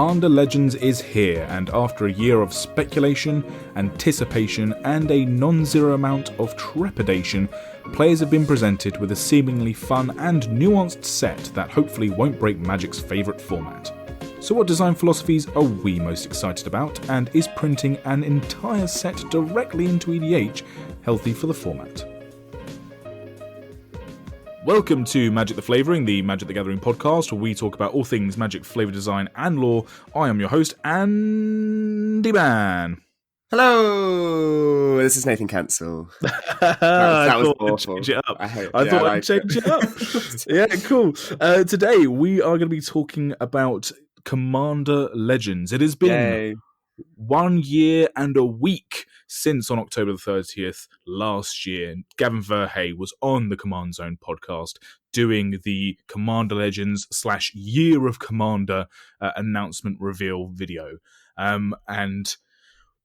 Commander Legends is here, and after a year of speculation, anticipation, and a non-zero amount of trepidation, players have been presented with a seemingly fun and nuanced set that hopefully won't break Magic's favourite format. So what design philosophies are we most excited about, and is printing an entire set directly into EDH healthy for the format? Welcome to Magic the Flavouring, the Magic the Gathering podcast, where we talk about all things Magic, flavour design and lore. I am your host, Andy Man. Hello, this is Nathan Cancel. That was awful. Change it up. I thought I'd change it up. Yeah, cool. Today we are going to be talking about Commander Legends. It has been 1 year and a week since on October the 30th last year, Gavin Verhey was on the Command Zone podcast doing the Commander Legends / Year of Commander announcement reveal video. And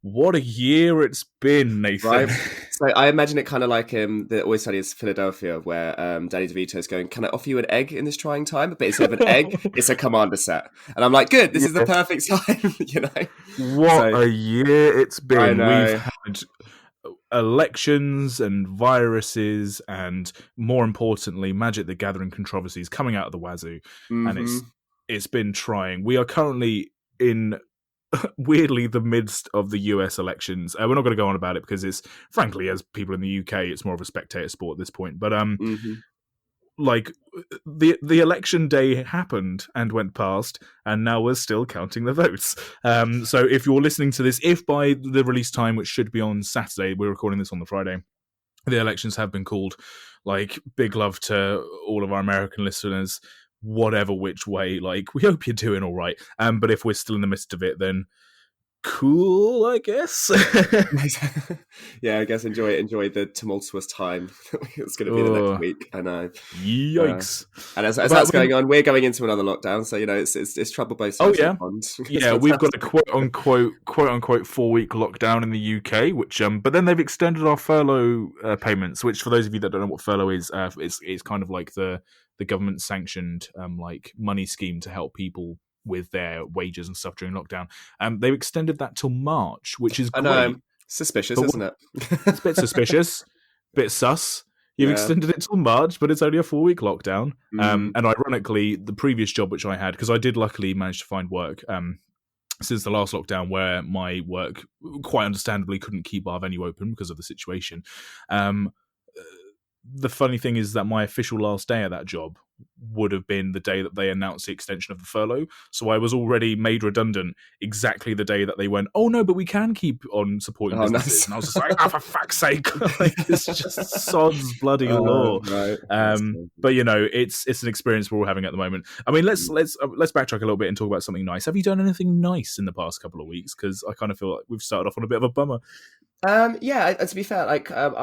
what a year it's been, Nathan. Right. So I imagine it kind of like the Always Sunny in Philadelphia, where Danny DeVito is going, "Can I offer you an egg in this trying time?" But instead of an egg, it's a Commander set. And I'm like, good, this is the perfect time, you know? What a year it's been. We've had elections and viruses and, more importantly, Magic the Gathering controversies coming out of the wazoo. Mm-hmm. And it's been trying. We are currently in weirdly the midst of the US elections. We're not going to go on about it because it's, frankly, as people in the UK, it's more of a spectator sport at this point. But like the election day happened and went past, and now we're still counting the votes. So if you're listening to this, if by the release time, which should be on Saturday, we're recording this on the Friday, the elections have been called, like, big love to all of our American listeners. Whatever which way, like, we hope you're doing all right. But if we're still in the midst of it, then cool, I guess. Yeah, I guess enjoy the tumultuous time it's going to be the next week. I know. Yikes! And as that's going on, we're going into another lockdown. So, you know, it's trouble both sides. Oh yeah, yeah. We've got a quote unquote 4-week lockdown in the UK, which but then they've extended our furlough payments. Which, for those of you that don't know what furlough is, it's kind of like the government sanctioned like money scheme to help people with their wages and stuff during lockdown. They've extended that till March, which is great. I know. Suspicious, isn't it? It's a bit suspicious, bit sus. You've extended it till March, but it's only a 4-week lockdown. And ironically, the previous job which I had, because I did luckily manage to find work since the last lockdown, where my work quite understandably couldn't keep our venue open because of the situation. The funny thing is that my official last day at that job would have been the day that they announced the extension of the furlough. So I was already made redundant exactly the day that they went, "Oh no, but we can keep on supporting businesses." Nice. And I was just like, "Oh, for fuck's sake!" Like, it's just sod's bloody law. Right. But you know, it's an experience we're all having at the moment. I mean, let's backtrack a little bit and talk about something nice. Have you done anything nice in the past couple of weeks? Because I kind of feel like we've started off on a bit of a bummer. Yeah, to be fair, like I've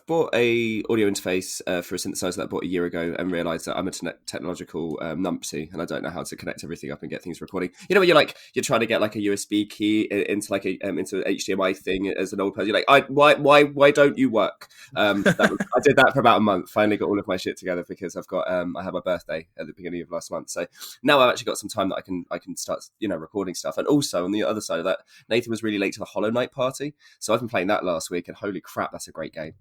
bought a audio interface for a synthesizer that I bought a year ago, and realised that I'm a technological numpty, and I don't know how to connect everything up and get things recording. You know, when you're trying to get like a USB key into like into an HDMI thing as an old person, you're like, why don't you work? I did that for about a month. Finally got all of my shit together because I've got I had my birthday at the beginning of last month, so now I've actually got some time that I can start, you know, recording stuff. And also on the other side of that, Nathan was really late to the Hollow Knight party, so I've been playing that last week, and holy crap, that's a great game.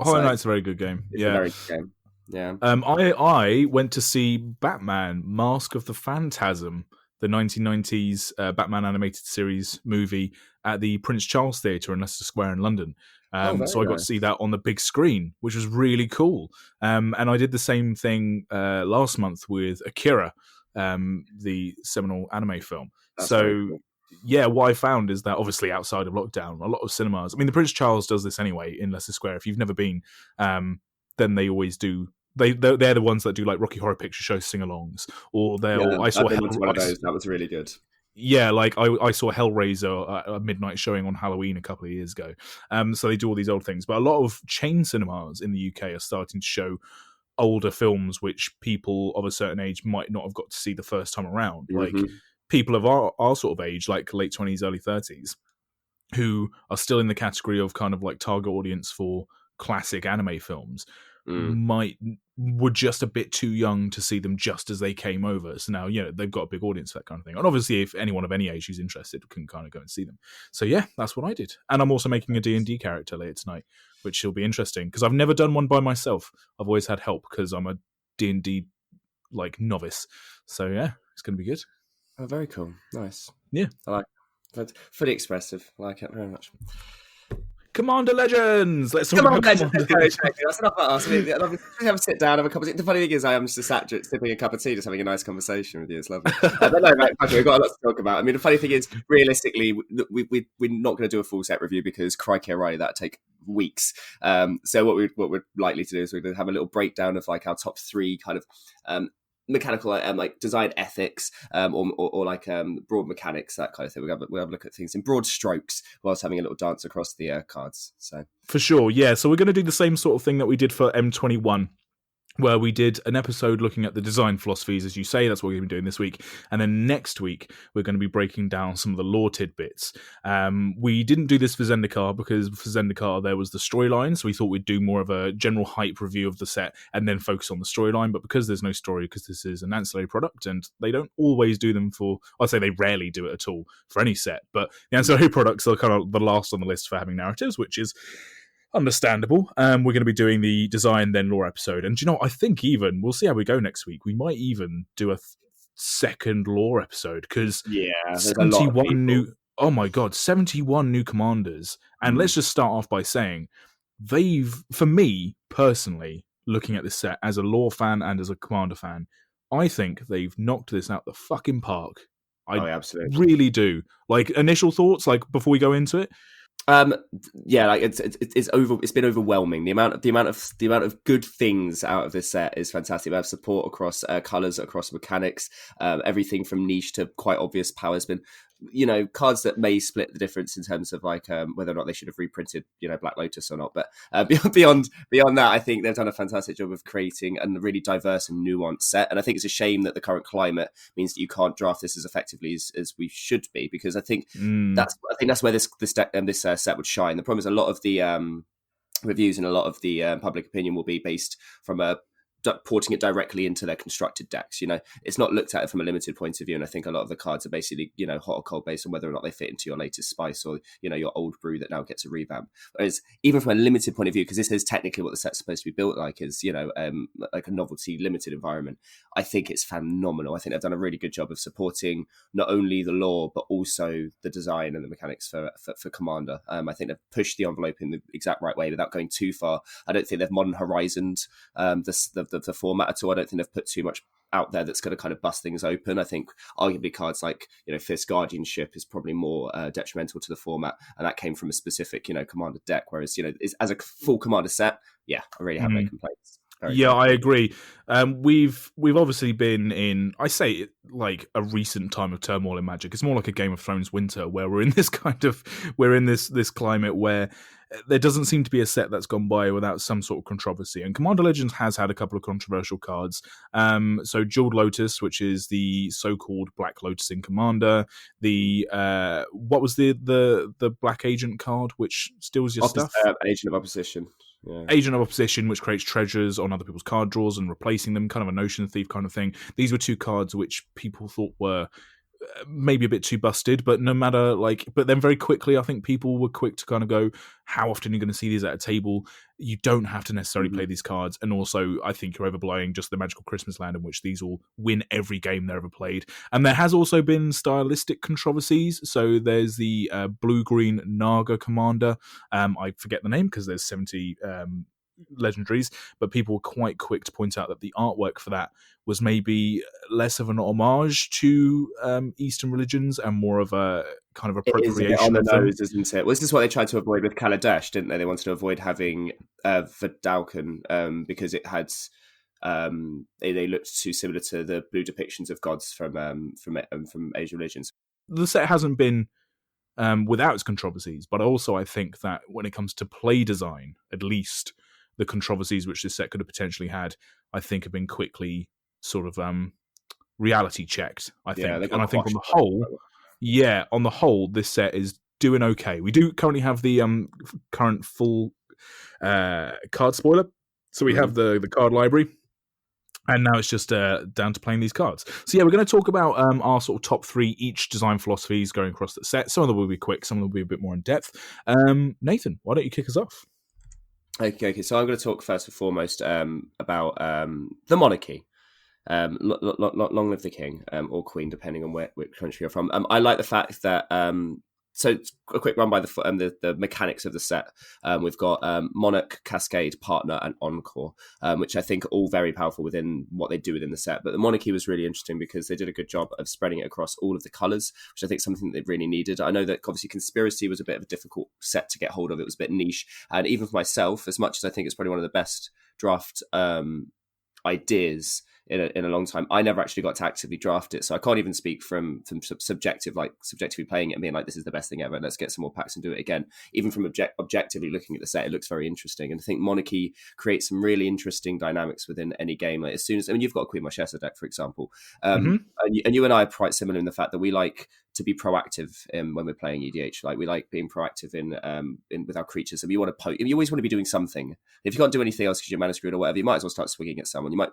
Hollow Knight's a very good game. It's a very good game. Yeah. I went to see Batman: Mask of the Phantasm, the 1990s Batman animated series movie, at the Prince Charles Theatre in Leicester Square in London. So I got to see that on the big screen, which was really cool. And I did the same thing last month with Akira, the seminal anime film. That's so cool. Yeah, what I found is that obviously outside of lockdown, a lot of cinemas, I mean, the Prince Charles does this anyway in Leicester Square. If you've never been, then they always do. They're the ones that do like Rocky Horror Picture Show sing-alongs, or I saw one of those. That was really good. Yeah, like I saw Hellraiser a midnight showing on Halloween a couple of years ago. So they do all these old things, but a lot of chain cinemas in the UK are starting to show older films which people of a certain age might not have got to see the first time around. Mm-hmm. Like people of our sort of age, like late 20s, early 30s, who are still in the category of kind of like target audience for classic anime films, were just a bit too young to see them just as they came over. So now, they've got a big audience for that kind of thing. And obviously, if anyone of any age who's interested can kind of go and see them. So yeah, that's what I did. And I'm also making a D&D character later tonight, which will be interesting because I've never done one by myself. I've always had help because I'm a D&D novice. So yeah, it's going to be good. Oh, very cool. Nice. Yeah. I like it. That's fully expressive. I like it very much. Commander Legends. Let's talk about Commander Legends. That's enough about us. I love have a sit down, have a cup of tea. The funny thing is, I am just sat sipping a cup of tea, just having a nice conversation with you. It's lovely. I don't know, mate, we've got a lot to talk about. I mean, the funny thing is, realistically, we're not going to do a full set review because, crikey, alright, that'd take weeks. So what we're likely to do is we're going to have a little breakdown of our top 3 kind of mechanical design ethics or broad mechanics, that kind of thing. We'll have a look at things in broad strokes whilst having a little dance across the cards. So for sure, yeah. So we're going to do the same sort of thing that we did for M21, where we did an episode looking at the design philosophies, as you say. That's what we're going to be doing this week. And then next week, we're going to be breaking down some of the lore tidbits. We didn't do this for Zendikar because for Zendikar, there was the storyline. So we thought we'd do more of a general hype review of the set and then focus on the storyline. But because there's no story, because this is an ancillary product and they don't always do them I'd say they rarely do it at all for any set. But the ancillary products are kind of the last on the list for having narratives, which is understandable. We're going to be doing the design then lore episode, and I think even we'll see how we go next week. We might even do a second lore episode because 71 new. Oh my god, 71 new commanders, and let's just start off by saying for me personally, looking at this set as a lore fan and as a commander fan, I think they've knocked this out the fucking park. I absolutely really do. Initial thoughts, before we go into it. It's been overwhelming. The amount of good things out of this set is fantastic. We have support across colors, across mechanics, everything from niche to quite obvious power has been, cards that may split the difference in terms of whether or not they should have reprinted, Black Lotus or not. But beyond that, I think they've done a fantastic job of creating a really diverse and nuanced set. And I think it's a shame that the current climate means that you can't draft this as effectively as we should be, because I think that's where this deck and this set would shine. The problem is a lot of the reviews and a lot of the public opinion will be based from porting it directly into their constructed decks. It's not looked at it from a limited point of view, and I think a lot of the cards are basically hot or cold based on whether or not they fit into your latest spice or your old brew that now gets a revamp. Whereas even from a limited point of view, because this is technically what the set's supposed to be built like, is like a novelty limited environment, I think it's phenomenal. I think they've done a really good job of supporting not only the lore but also the design and the mechanics for Commander. I think they've pushed the envelope in the exact right way without going too far. I don't think they've modern horizoned the format at all. I don't think they've put too much out there that's going to kind of bust things open. I think arguably cards like Fierce Guardianship is probably more detrimental to the format, and that came from a specific Commander deck, whereas as a full Commander set, I really have no complaints. I agree. We've obviously been in, I say, a recent time of turmoil in Magic. It's more like a Game of Thrones winter, where we're in this this climate where there doesn't seem to be a set that's gone by without some sort of controversy. And Commander Legends has had a couple of controversial cards. So Jeweled Lotus, which is the so-called Black Lotus in Commander. The what was the Black Agent card, which steals your stuff? Agent of Opposition. Yeah. Agent of Opposition, which creates treasures on other people's card draws and replacing them, kind of a Notion Thief kind of thing. These were 2 cards which people thought were maybe a bit too busted, but no matter, but then very quickly, I think people were quick to kind of go, how often are you going to see these at a table? You don't have to necessarily play these cards. And also, I think you're overblowing just the Magical Christmas Land in which these will win every game they're ever played. And there has also been stylistic controversies. So there's the blue-green Naga Commander. I forget the name because there's 70 legendaries, but people were quite quick to point out that the artwork for that was maybe less of an homage to Eastern religions and more of a kind of appropriation. It is on the nose, isn't it? Well, this is what they tried to avoid with Kaladesh, didn't they? They wanted to avoid having Vidalcan because it had they looked too similar to the blue depictions of gods from Asian religions. The set hasn't been without its controversies, but also I think that when it comes to play design, at least the controversies which this set could have potentially had, I think have been quickly sort of reality checked, I think. And I think on the whole, this set is doing okay. We do currently have the current full card spoiler. So we have the card library. And now it's just down to playing these cards. So yeah, we're going to talk about our sort of top 3 each design philosophies going across the set. Some of them will be quick, some of them will be a bit more in depth. Nathan, why don't you kick us off? Okay. So I'm going to talk first and foremost about the monarchy. Long live the king or queen, depending on which country you're from. I like the fact that so a quick run by the mechanics of the set. We've got Monarch, Cascade, Partner, and Encore, which I think are all very powerful within what they do within the set. But the Monarchy was really interesting because they did a good job of spreading it across all of the colours, which I think is something that they really needed. I know that obviously Conspiracy was a bit of a difficult set to get hold of. It was a bit niche. And even for myself, as much as I think it's probably one of the best draft ideas in a long time, I never actually got to actively draft it, so I can't even speak from subjectively playing it and being like, this is the best thing ever, let's get some more packs and do it again. Even from objectively looking at the set, it looks very interesting, and I think Monarchy creates some really interesting dynamics within any game. Like, as soon as, I mean, you've got a Queen Marchesa deck, for example, and you and I are quite similar in the fact that we like to be proactive when we're playing EDH. Like, we like being proactive in with our creatures, and we want to poke. You always want to be doing something. If you can't do anything else because you're mana screwed or whatever, you might as well start swinging at someone. You might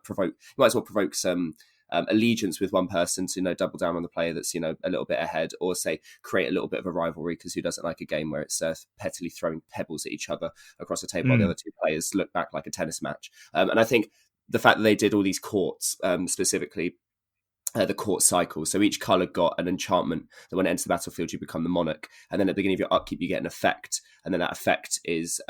as well provoke some allegiance with one person to double down on the player that's a little bit ahead, or say create a little bit of a rivalry, because who doesn't like a game where it's pettily throwing pebbles at each other across the table while the other two players look back like a tennis match. And I think the fact that they did all these courts, specifically the court cycle. So each colour got an enchantment that when it enters the battlefield, you become the monarch. And then at the beginning of your upkeep, you get an effect. And then that effect is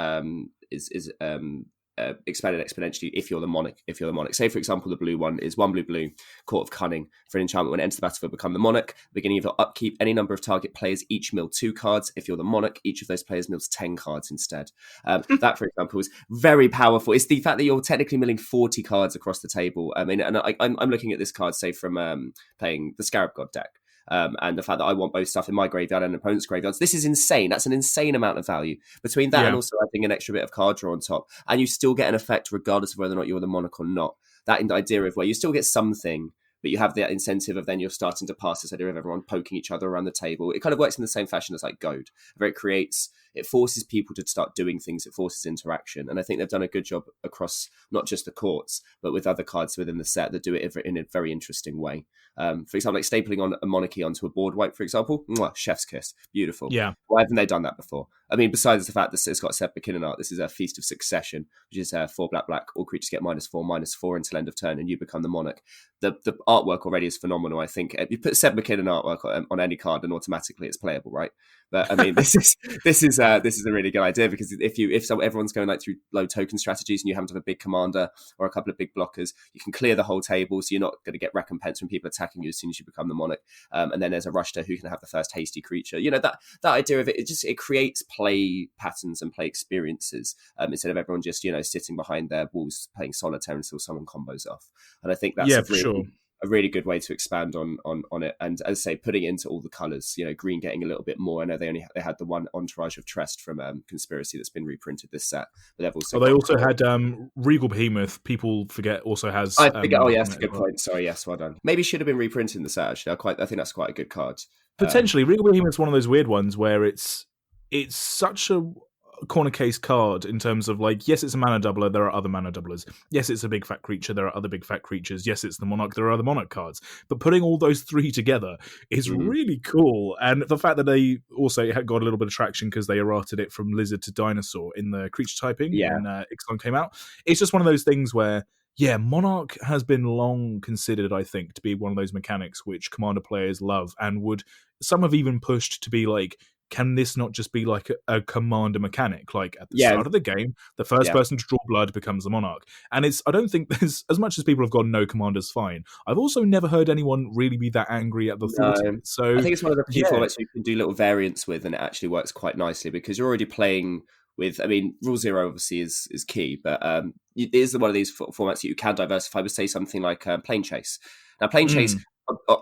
expanded exponentially if you're the monarch. Say, for example, the blue one is 1 blue, Court of Cunning. For an enchantment, when it enters the battlefield, become the monarch. Beginning of your upkeep, any number of target players each mill 2 cards. If you're the monarch, each of those players mills 10 cards instead. That, for example, is very powerful. It's the fact that you're technically milling 40 cards across the table. I mean, and I'm looking at this card, say, from playing the Scarab God deck. And the fact that I want both stuff in my graveyard and opponent's graveyards, this is insane. That's an insane amount of value between that and also adding an extra bit of card draw on top, and you still get an effect regardless of whether or not you're the monarch or not. That idea of where you still get something, but you have that incentive of then you're starting to pass this idea of everyone poking each other around the table. It kind of works in the same fashion as like Goad, where it forces people to start doing things. It forces interaction. And I think they've done a good job across not just the courts, but with other cards within the set that do it in a very interesting way. For example, like stapling on a monarchy onto a board wipe, for example, chef's kiss. Beautiful. Yeah. Why haven't they done that before? I mean, besides the fact that it's got Seb McKinnon art, this is a Feast of Succession, which is 4 black. All creatures get -4/-4 until end of turn, and you become the monarch. The artwork already is phenomenal. I think you put Seb McKinnon artwork on any card, and automatically it's playable, right? But I mean, this is a really good idea, because if everyone's going like through low token strategies and you happen to have a big commander or a couple of big blockers, you can clear the whole table, so you're not going to get recompense from people attacking you as soon as you become the monarch. And then there's a rush to who can have the first hasty creature. That idea of it creates play patterns and play experiences, instead of everyone just sitting behind their walls playing solitaire until someone combos off. And I think that's a really good way to expand on it. And as I say, putting it into all the colours, green getting a little bit more. I know they had the one Entourage of Trest from Conspiracy that's been reprinted this set, but they've also had Regal Behemoth. People forget also has. I think. Yes, good point. Sorry, yes, well done. Maybe should have been reprinted in the set. Actually, I think that's quite a good card. Potentially, Regal Behemoth's one of those weird ones where it's such a corner case card in terms of like, yes, it's a mana doubler, there are other mana doublers. Yes, it's a big fat creature, there are other big fat creatures. Yes, it's the monarch, there are other monarch cards. But putting all those 3 together is really cool. And the fact that they also got a little bit of traction because they errated it from lizard to dinosaur in the creature typing when Ixalan came out. It's just one of those things where, Monarch has been long considered, I think, to be one of those mechanics which Commander players love, and some have even pushed to be like, can this not just be like a commander mechanic? Like at the start of the game, the first person to draw blood becomes the monarch. And I don't think there's, as much as people have gone, no, commander's fine, I've also never heard anyone really be that angry at the thought of it. So I think it's one of the few formats you can do little variants with, and it actually works quite nicely because you're already playing with, I mean, Rule Zero obviously is key, but it is one of these formats that you can diversify with, say, something like Plane Chase. Now, Plane Chase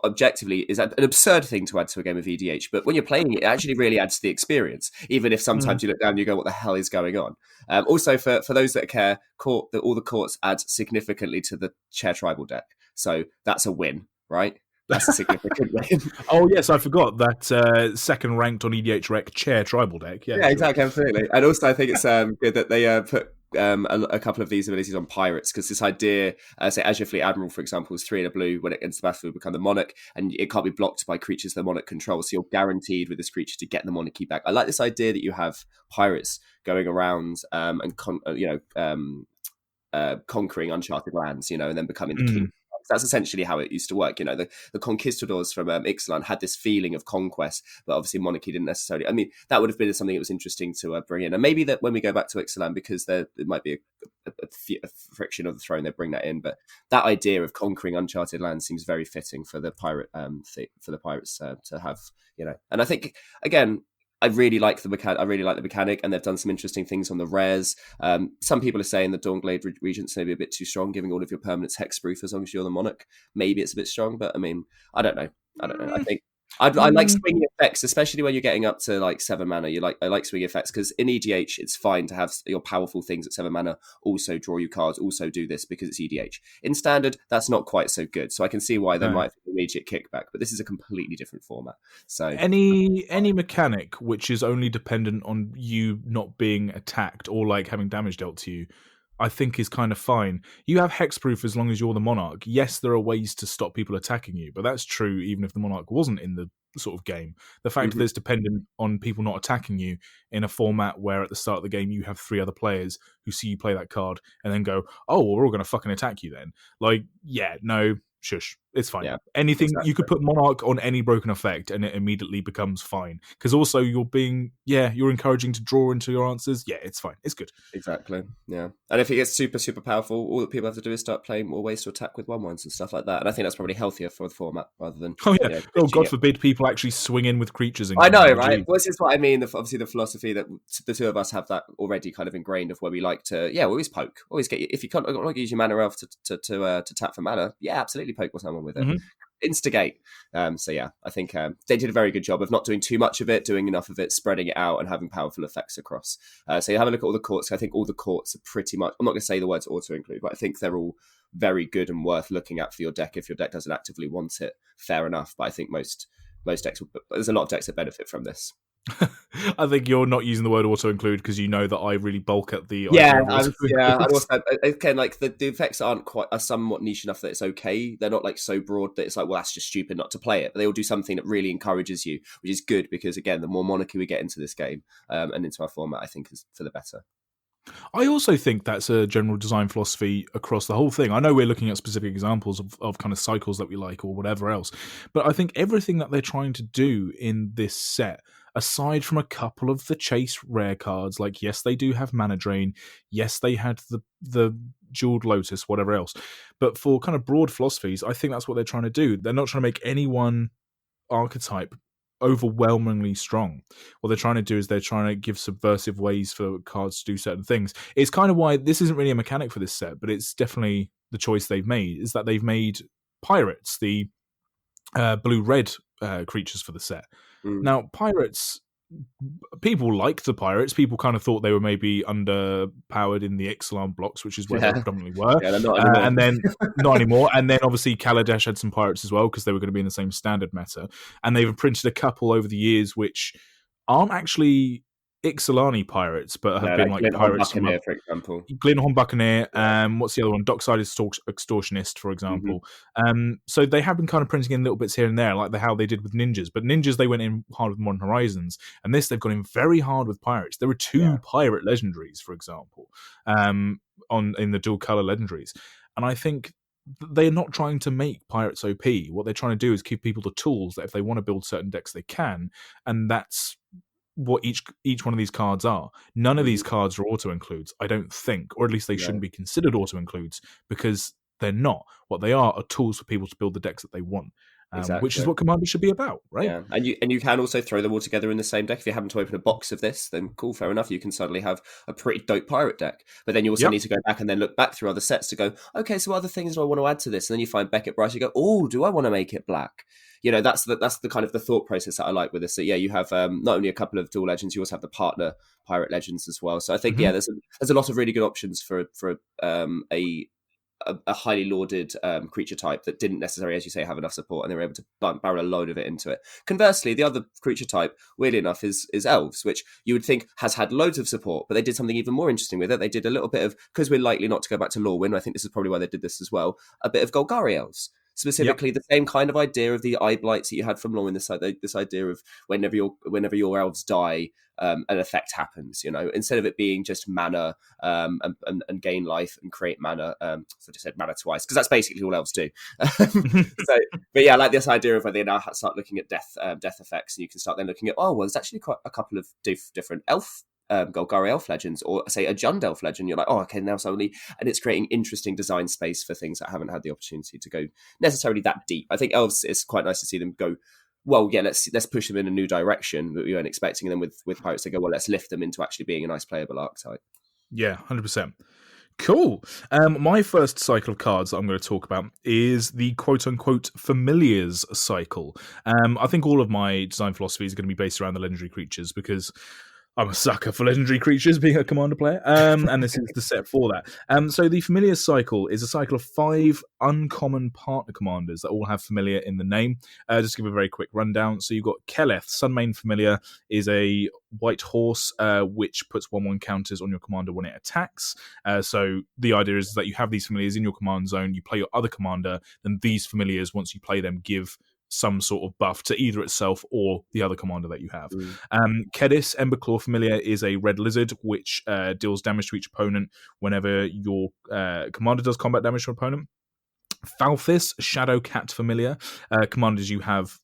objectively is an absurd thing to add to a game of EDH, but when you're playing it actually really adds to the experience, even if sometimes you look down and you go, what the hell is going on? Also, for those that care, all the courts add significantly to the Chair Tribal deck, so that's a win, right? That's a significant win. Oh yes, I forgot that second ranked on EDH Rec Chair Tribal deck. Yeah, exactly, absolutely. And also I think it's good that they put a couple of these abilities on pirates, because this idea, say Azure Fleet Admiral, for example, is 3 and a blue. When it enters the battlefield, become the monarch, and it can't be blocked by creatures the monarch controls. So you're guaranteed with this creature to get the monarchy back. I like this idea that you have pirates going around and conquering uncharted lands, and then becoming the king. That's essentially how it used to work. The conquistadors from Ixalan had this feeling of conquest, but obviously monarchy didn't necessarily. I mean, that would have been something that was interesting to bring in, and maybe that when we go back to Ixalan, because it might be a friction of the throne, they bring that in. But that idea of conquering uncharted lands seems very fitting for the pirate for the pirates to have. And I think again, I really like the mechanic, and they've done some interesting things on the rares. Some people are saying the Dawnglade Regent's maybe a bit too strong, giving all of your permanents hexproof as long as you're the monarch. Maybe it's a bit strong, but I mean, I don't know. I think I like swinging effects, especially when you're getting up to like 7 mana. I like swinging effects because in EDH it's fine to have your powerful things at 7 mana also draw you cards, also do this because it's EDH. In Standard, that's not quite so good, so I can see why there might be an immediate kickback. But this is a completely different format. So any mechanic which is only dependent on you not being attacked or like having damage dealt to you, I think is kind of fine. You have hexproof as long as you're the monarch. Yes, there are ways to stop people attacking you, but that's true even if the monarch wasn't in the sort of game. The fact that it's dependent on people not attacking you in a format where at the start of the game you have 3 other players who see you play that card and then go, oh, well, we're all going to fucking attack you then. Like, yeah, no, shush, it's fine. Yeah, anything exactly. You could put monarch on any broken effect and it immediately becomes fine, because also you're encouraging to draw into your answers. Yeah, it's fine, it's good. Exactly. Yeah, and if it gets super powerful, all that people have to do is start playing more ways to attack with 1/1s and stuff like that, and I think that's probably healthier for the format rather than God forbid people actually swing in with creatures and I know, right? Well, this is what I mean. Obviously the philosophy that the two of us have that already kind of ingrained, of where we like to we always poke, always get, if you can't use your mana elf to tap for mana, absolutely poke someone with it. Instigate. So yeah, I think they did a very good job of not doing too much of it, doing enough of it, spreading it out, and having powerful effects across. So you have a look at all the courts. I think all the courts are pretty much, I'm not going to say the words auto include, but I think they're all very good and worth looking at for your deck. If your deck doesn't actively want it, fair enough. But I think most decks, there's a lot of decks that benefit from this. I think you're not using the word auto include because you know that I really bulk at the and also again, like the effects are somewhat niche enough that it's okay. They're not like so broad that it's like, well, that's just stupid not to play it. But they will do something that really encourages you, which is good, because again, the more monarchy we get into this game and into our format, I think is for the better. I also think that's a general design philosophy across the whole thing. I know we're looking at specific examples of kind of cycles that we like or whatever else, but I think everything that they're trying to do in this set, aside from a couple of the chase rare cards, like yes, they do have mana drain, yes, they had the jeweled lotus, whatever else, but for kind of broad philosophies, I think that's what they're trying to do. They're not trying to make any one archetype overwhelmingly strong. What they're trying to do is they're trying to give subversive ways for cards to do certain things. It's kind of why this isn't really a mechanic for this set, but it's definitely the choice they've made, is that they've made pirates the blue-red creatures for the set. Now, pirates, people liked the pirates. People kind of thought they were maybe underpowered in the Ixalan blocks, which is where they predominantly were. They're not anymore. And then not anymore. And then obviously Kaladesh had some pirates as well, because they were going to be in the same standard meta. And they've printed a couple over the years which aren't actually Ixalani pirates, but have been like pirates from, for example. Glenhorn Buccaneer. What's the other one? Docksided Extortionist, for example. So they have been kind of printing in little bits here and there, like how they did with ninjas. But ninjas, they went in hard with Modern Horizons, and this they've gone in very hard with pirates. There were 2 pirate legendaries, for example, in the dual color legendaries, and I think they're not trying to make pirates OP. What they're trying to do is give people the tools that if they want to build certain decks, they can, and that's what each one of these cards are. None of these cards are auto includes, I don't think, or at least they shouldn't be considered auto includes, because they're not. What they are tools for people to build the decks that they want. Exactly. Which is what Commander should be about, right? Yeah, and you can also throw them all together in the same deck. If you happen to open a box of this, then cool, fair enough. You can suddenly have a pretty dope pirate deck. But then you also need to go back and then look back through other sets to go, okay, so what other things do I want to add to this? And then you find Beckett Bryce, you go, oh, do I want to make it black? That's the kind of the thought process that I like with this. So you have not only a couple of dual legends, you also have the partner pirate legends as well. So I think there's a lot of really good options for a a highly lauded creature type that didn't necessarily, as you say, have enough support, and they were able to barrel a load of it into it. Conversely, the other creature type, weirdly enough, is elves, which you would think has had loads of support, but they did something even more interesting with it. They did a little bit of, because we're likely not to go back to Lorwyn, I think this is probably why they did this as well, a bit of Golgari elves. Specifically, the same kind of idea of the eye blights that you had from Lorwyn. This idea of whenever your elves die, an effect happens. Instead of it being just mana and gain life and create mana. So I just said mana twice because that's basically all elves do. But yeah, I like this idea of where they now start looking at death effects, and you can start then looking at there's actually quite a couple of different elf. Golgari elf legends, or say a Jund elf legend. You're like, okay, now suddenly, and it's creating interesting design space for things that haven't had the opportunity to go necessarily that deep. I think elves, it's quite nice to see them go, well, yeah, let's push them in a new direction that we weren't expecting. And then with pirates, they go, well, let's lift them into actually being a nice playable archetype. Yeah, 100%. Cool. My first cycle of cards that I'm going to talk about is the quote-unquote familiars cycle. I think all of my design philosophy is going to be based around the legendary creatures because I'm a sucker for legendary creatures being a commander player, and this is the set for that. So the familiar cycle is a cycle of 5 uncommon partner commanders that all have familiar in the name. Just to give a very quick rundown. So you've got Keleth, Sunmane Familiar, is a white horse which puts 1/1 counters on your commander when it attacks. So the idea is that you have these familiars in your command zone, you play your other commander, then these familiars, once you play them, give some sort of buff to either itself or the other commander that you have. Kedis, Emberclaw Familiar, is a red lizard which deals damage to each opponent whenever your commander does combat damage to an opponent. Falthis, Shadow Cat Familiar. Commanders you have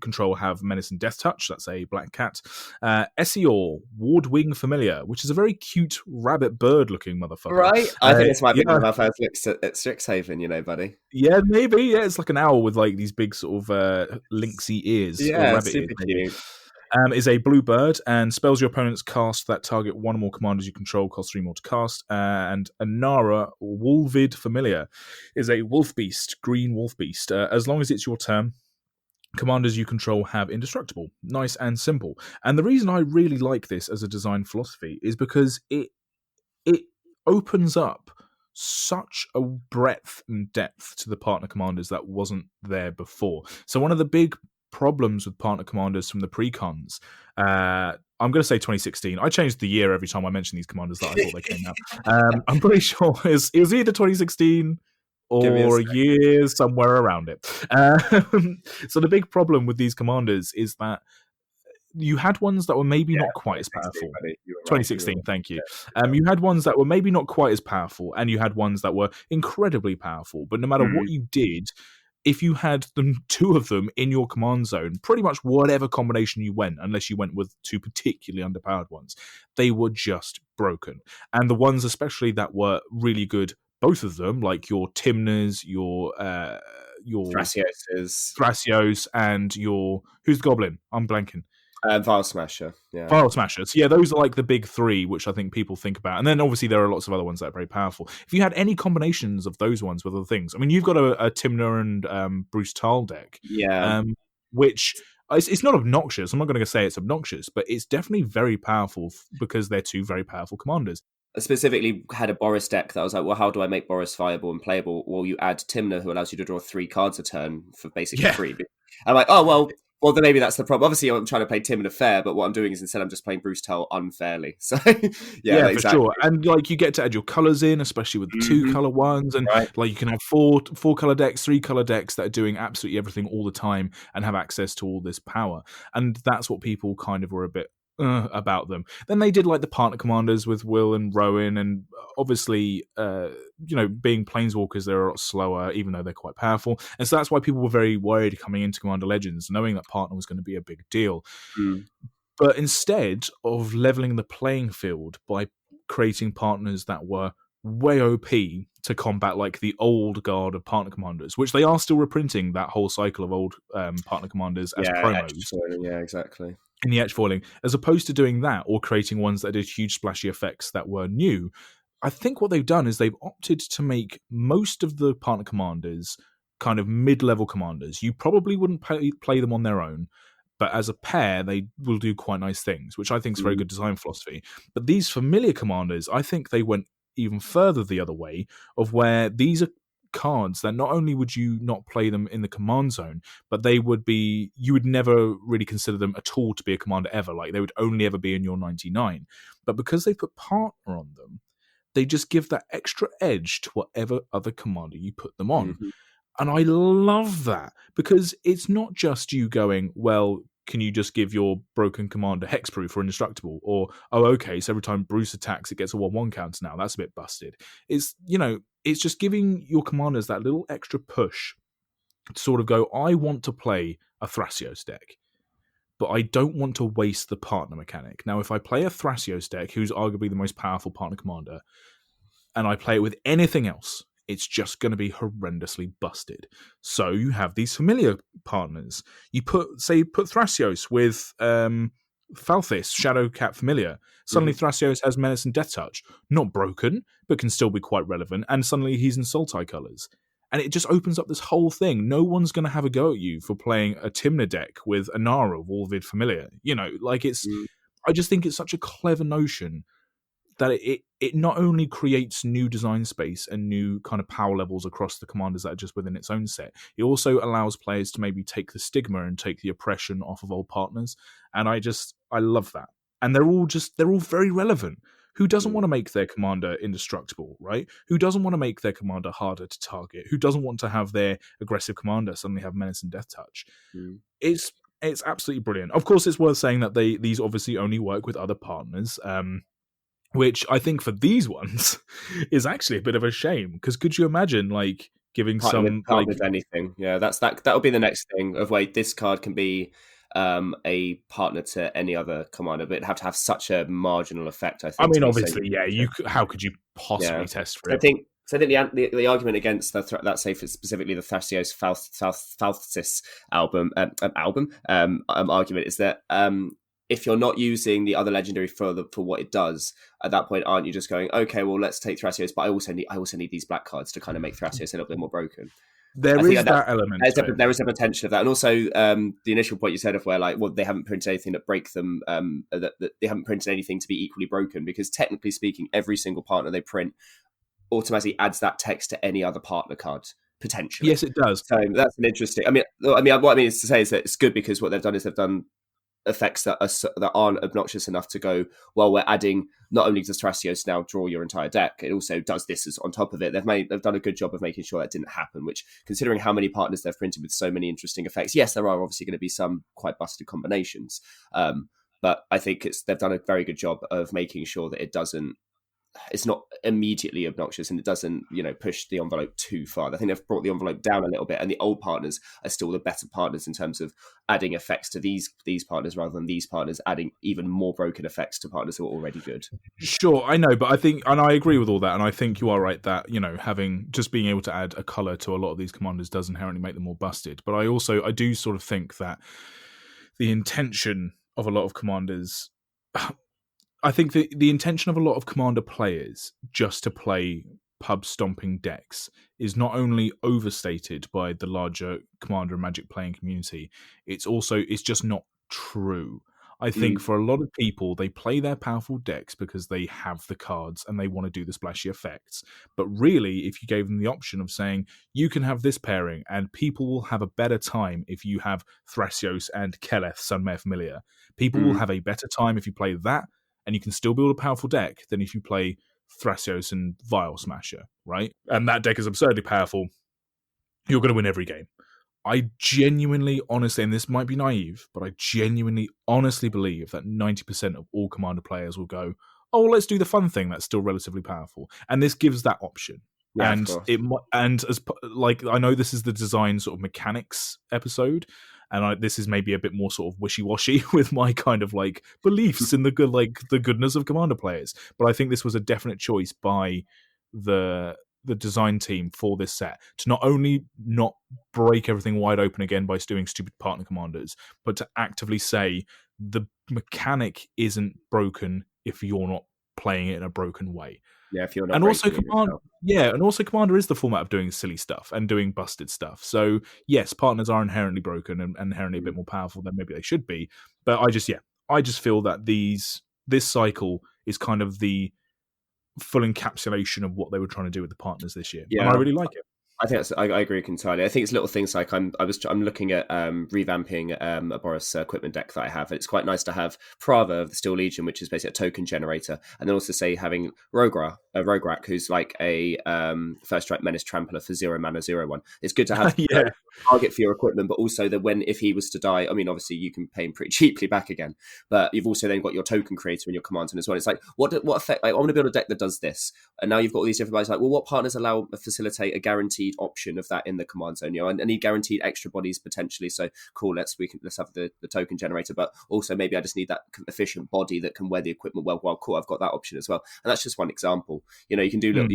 control have Menace and Death Touch. That's a black cat. Essior, Wardwing Familiar, which is a very cute rabbit bird looking motherfucker. Right? I think this might be one of our first looks at Strixhaven, buddy. Yeah, maybe. Yeah, it's like an owl with like these big sort of lynxy ears. Yeah, or rabbit super ears, cute. Is a blue bird, and spells your opponents cast that target one or more commanders you control cost 3 more to cast. And Anara, Wolvid Familiar, is a wolf beast, green wolf beast. As long as it's your turn, commanders you control have indestructible. Nice and simple. And the reason I really like this as a design philosophy is because it opens up such a breadth and depth to the partner commanders that wasn't there before. So one of the big problems with partner commanders from the pre-cons, I'm going to say 2016. I changed the year every time I mention these commanders that I thought they came out. I'm pretty sure it was either 2016 or a year somewhere around it. So the big problem with these commanders is that you had ones that were maybe not quite as powerful. 2016, right. Thank you. You had ones that were maybe not quite as powerful, and you had ones that were incredibly powerful. But no matter what you did, if you had two of them in your command zone, pretty much whatever combination you went, unless you went with 2 particularly underpowered ones, they were just broken. And the ones especially that were really good, both of them, like your Timners, your Thrasios, and your... Who's the Goblin? I'm blanking. Vial Smasher, yeah. Vial Smashers. Yeah, those are like the big 3, which I think people think about. And then obviously there are lots of other ones that are very powerful. If you had any combinations of those ones with other things, I mean, you've got a Timner and Bruce Tal deck. Yeah. Which, it's not obnoxious. I'm not going to say it's obnoxious, but it's definitely very powerful because they're 2 very powerful commanders. I specifically had a Boris deck that I was like, well, how do I make Boris viable and playable? Well, you add Timner, who allows you to draw 3 cards a turn for basically free. I'm like, well, then maybe that's the problem. Obviously, I'm trying to play Timon fair, but what I'm doing is instead I'm just playing Bruce Tull unfairly. So, yeah, exactly. For sure. And like you get to add your colors in, especially with the 2 color ones, and like you can have 4 color decks, 3 color decks that are doing absolutely everything all the time and have access to all this power. And that's what people kind of were a bit about them. Then they did like the partner commanders with Will and Rowan, and obviously being planeswalkers, they're a lot slower even though they're quite powerful, and so that's why people were very worried coming into Commander Legends, knowing that partner was going to be a big deal. But instead of leveling the playing field by creating partners that were way OP to combat like the old guard of partner commanders, which they are still reprinting that whole cycle of old partner commanders as promos. Yeah, exactly. In the etch foiling, as opposed to doing that or creating ones that did huge splashy effects that were new, I think what they've done is they've opted to make most of the partner commanders kind of mid-level commanders. You probably wouldn't play them on their own, but as a pair, they will do quite nice things, which I think is very good design philosophy. But these familiar commanders, I think they went even further the other way, of where these are cards that not only would you not play them in the command zone, but you would never really consider them at all to be a commander ever. Like, they would only ever be in your 99. But because they put partner on them, they just give that extra edge to whatever other commander you put them on. Mm-hmm. And I love that, because it's not just you going, well, can you just give your broken commander hexproof or indestructible? Or, oh, okay, so every time Bruce attacks, it gets a 1/1 counter now. That's a bit busted. It's, it's just giving your commanders that little extra push to sort of go, I want to play a Thrasios deck, but I don't want to waste the partner mechanic. Now, if I play a Thrasios deck, who's arguably the most powerful partner commander, and I play it with anything else, it's just going to be horrendously busted. So you have these familiar partners. You put Thrasios with Falthis, Shadowcat Familiar. Suddenly Thrasios has Menace and Death Touch. Not broken, but can still be quite relevant. And suddenly he's in Sultai colours. And it just opens up this whole thing. No one's going to have a go at you for playing a Timna deck with Anara of Orvid Familiar. I just think it's such a clever notion that it not only creates new design space and new kind of power levels across the commanders that are just within its own set, it also allows players to maybe take the stigma and take the oppression off of old partners. And I love that. And they're all very relevant. Who doesn't want to make their commander indestructible, right? Who doesn't want to make their commander harder to target? Who doesn't want to have their aggressive commander suddenly have Menace and Death Touch? It's absolutely brilliant. Of course, it's worth saying that these obviously only work with other partners, which I think for these ones is actually a bit of a shame, because could you imagine giving with anything? Yeah, that'll be the next thing of, wait, this card can be a partner to any other commander, but it'd have to have such a marginal effect, I think. I mean, obviously, how could you possibly test for it? I think the argument against that, say, for specifically the Thrasios Falthis argument, is that if you're not using the other legendary for what it does, at that point, aren't you just going, okay, well, let's take Thrasios, but I also need these black cards to kind of make Thrasios a little bit more broken. There is that element. There is a potential of that, and also the initial point you said of where they haven't printed anything that break them, that they haven't printed anything to be equally broken, because technically speaking, every single partner they print automatically adds that text to any other partner card potentially. Yes, it does. So that's an interesting. What I mean is to say is that it's good, because what they've done is they've done effects that aren't obnoxious enough to go, well, we're adding, not only does Thrasios now draw your entire deck, it also does this as on top of it. They've done a good job of making sure that didn't happen, which, considering how many partners they've printed with so many interesting effects, yes, there are obviously going to be some quite busted combinations, but I think they've done a very good job of making sure that it's not immediately obnoxious, and it doesn't, push the envelope too far. I think they've brought the envelope down a little bit, and the old partners are still the better partners in terms of adding effects to these partners, rather than these partners adding even more broken effects to partners who are already good. Sure, I know, but I think, and I agree with all that, and I think you are right that, being able to add a colour to a lot of these commanders does inherently make them more busted. But I do sort of think that the intention of a lot of commanders... I think the intention of a lot of commander players just to play pub stomping decks is not only overstated by the larger Commander and Magic playing community, it's just not true. I think for a lot of people, they play their powerful decks because they have the cards and they want to do the splashy effects. But really, if you gave them the option of saying, you can have this pairing and people will have a better time if you have Thrasios and Keleth, Sunmare Familiar. People will have a better time if you play that, and you can still build a powerful deck than if you play Thrasios and Vial Smasher, right? And that deck is absurdly powerful. You're going to win every game. I genuinely, honestly, and this might be naive, but I genuinely, honestly believe that 90% of all Commander players will go, oh, well, let's do the fun thing that's still relatively powerful. And this gives that option. Yeah, and I know this is the design sort of mechanics episode, and this is maybe a bit more sort of wishy-washy with my kind of beliefs in the goodness of Commander players. But I think this was a definite choice by the design team for this set to not only not break everything wide open again by doing stupid partner commanders, but to actively say the mechanic isn't broken if you're not playing it in a broken way. Yeah, if you're not. And also, Commander is the format of doing silly stuff and doing busted stuff. So yes, partners are inherently broken and inherently a bit more powerful than maybe they should be. But I just feel that this cycle is kind of the full encapsulation of what they were trying to do with the partners this year, and Yeah. I really like it. I think I agree entirely. I think it's little things like I'm looking at revamping a Boris equipment deck that I have. It's quite nice to have Prava of the Steel Legion, which is basically a token generator, and then also say having Rograk, who's like a first strike menace trampler for 0 mana 0/1. It's good to have Yeah. target for your equipment, but also that if he was to die, I mean, obviously you can pay him pretty cheaply back again, but you've also then got your token creator in your command zone as well. It's like what effect? Like, I want to build a deck that does this, and now you've got all these different bodies. Like, well, what partners facilitate a guaranteed option of that in the command zone? You know, and need guaranteed extra bodies potentially. So cool, let's have the token generator, but also maybe I just need that efficient body that can wear the equipment well. Well, cool, I've got that option as well, and that's just one example. You know, you can do little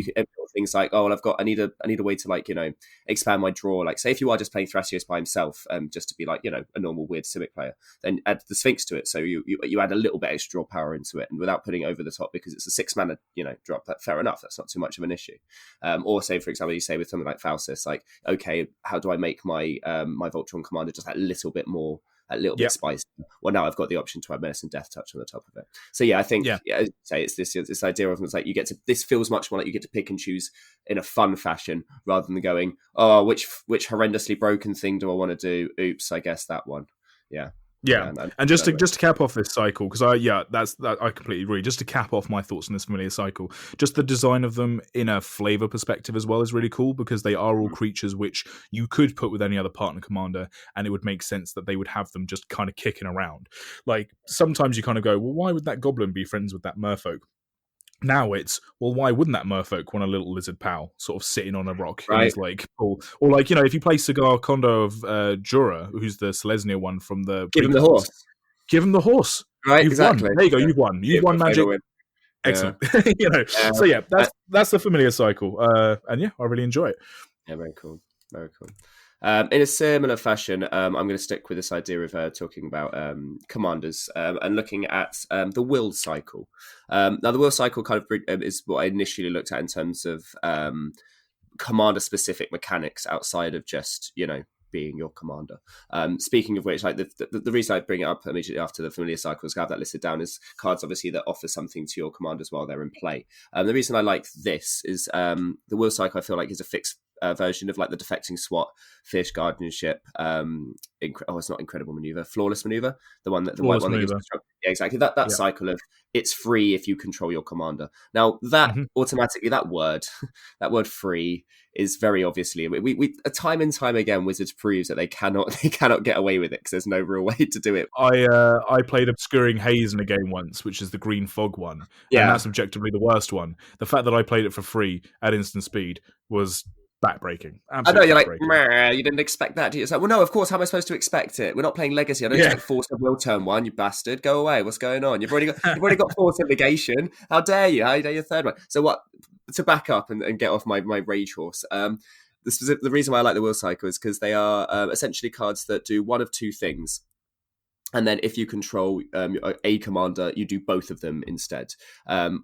things like, oh, well, I need a way to, like, you know, expand my draw. Like, say if you are just playing Thrasios by himself, just to be like, you know, a normal weird Simic player, then add the Sphinx to it. So you add a little bit extra draw power into it, and without putting it over the top, because it's a 6 mana, you know, drop. That fair enough. That's not too much of an issue. Or say, for example, you say with something like Falsis, like, okay, how do I make my my Voltron commander just a little bit more, a little bit spicy? Well, now I've got the option to add Menace and Death Touch on the top of it. So yeah, I think say it's this idea of, it's like you get to, this feels much more like you get to pick and choose in a fun fashion rather than going, oh, which horrendously broken thing do I want to do? Oops, I guess that one. Yeah, and just to cap off this cycle, because I completely agree. Just to cap off my thoughts on this familiar cycle, just the design of them in a flavor perspective as well is really cool, because they are all creatures which you could put with any other partner commander, and it would make sense that they would have them just kind of kicking around. Like, sometimes you kind of go, well, why would that goblin be friends with that merfolk? Now it's, well, why wouldn't that merfolk want a little lizard pal sort of sitting on a rock? Right. And he's like, or like, you know, if you play Cigar Kondo of Jura, who's the Selesnya one from the give him the horse. Give him the horse. Right, You've exactly. won. There you go. You've won. You've won Magic. Excellent. You know. So yeah, that's the familiar cycle. And yeah, I really enjoy it. Yeah, very cool. Very cool. In a similar fashion, I'm going to stick with this idea of talking about commanders and looking at the will cycle. Now, the will cycle kind of is what I initially looked at in terms of commander-specific mechanics outside of just, you know, being your commander. Speaking of which, like the reason I bring it up immediately after the familiar cycle is to have that listed down is cards, obviously, that offer something to your commanders while they're in play. The reason I like this is the will cycle, I feel like, is a fixed version of like the defecting SWAT, fierce guardianship. It's not incredible maneuver, flawless maneuver. The one that white one that gives, yeah, exactly. That cycle of it's free if you control your commander. Now that automatically that word free is very obviously we time and time again Wizards proves that they cannot get away with it because there's no real way to do it. I played Obscuring Haze in a game once, which is the green fog one, and that's objectively the worst one. The fact that I played it for free at instant speed was backbreaking. I know, you're like, you didn't expect that, do you? It's like, well, no, of course, how am I supposed to expect it? We're not playing Legacy. I don't expect Force of Will turn 1, you bastard. Go away. What's going on? You've already got Force of Negation. How dare you? How dare you third one? So what? To back up and get off my rage horse. The reason why I like the Will Cycle is because they are essentially cards that do one of two things. And then if you control a commander, you do both of them instead,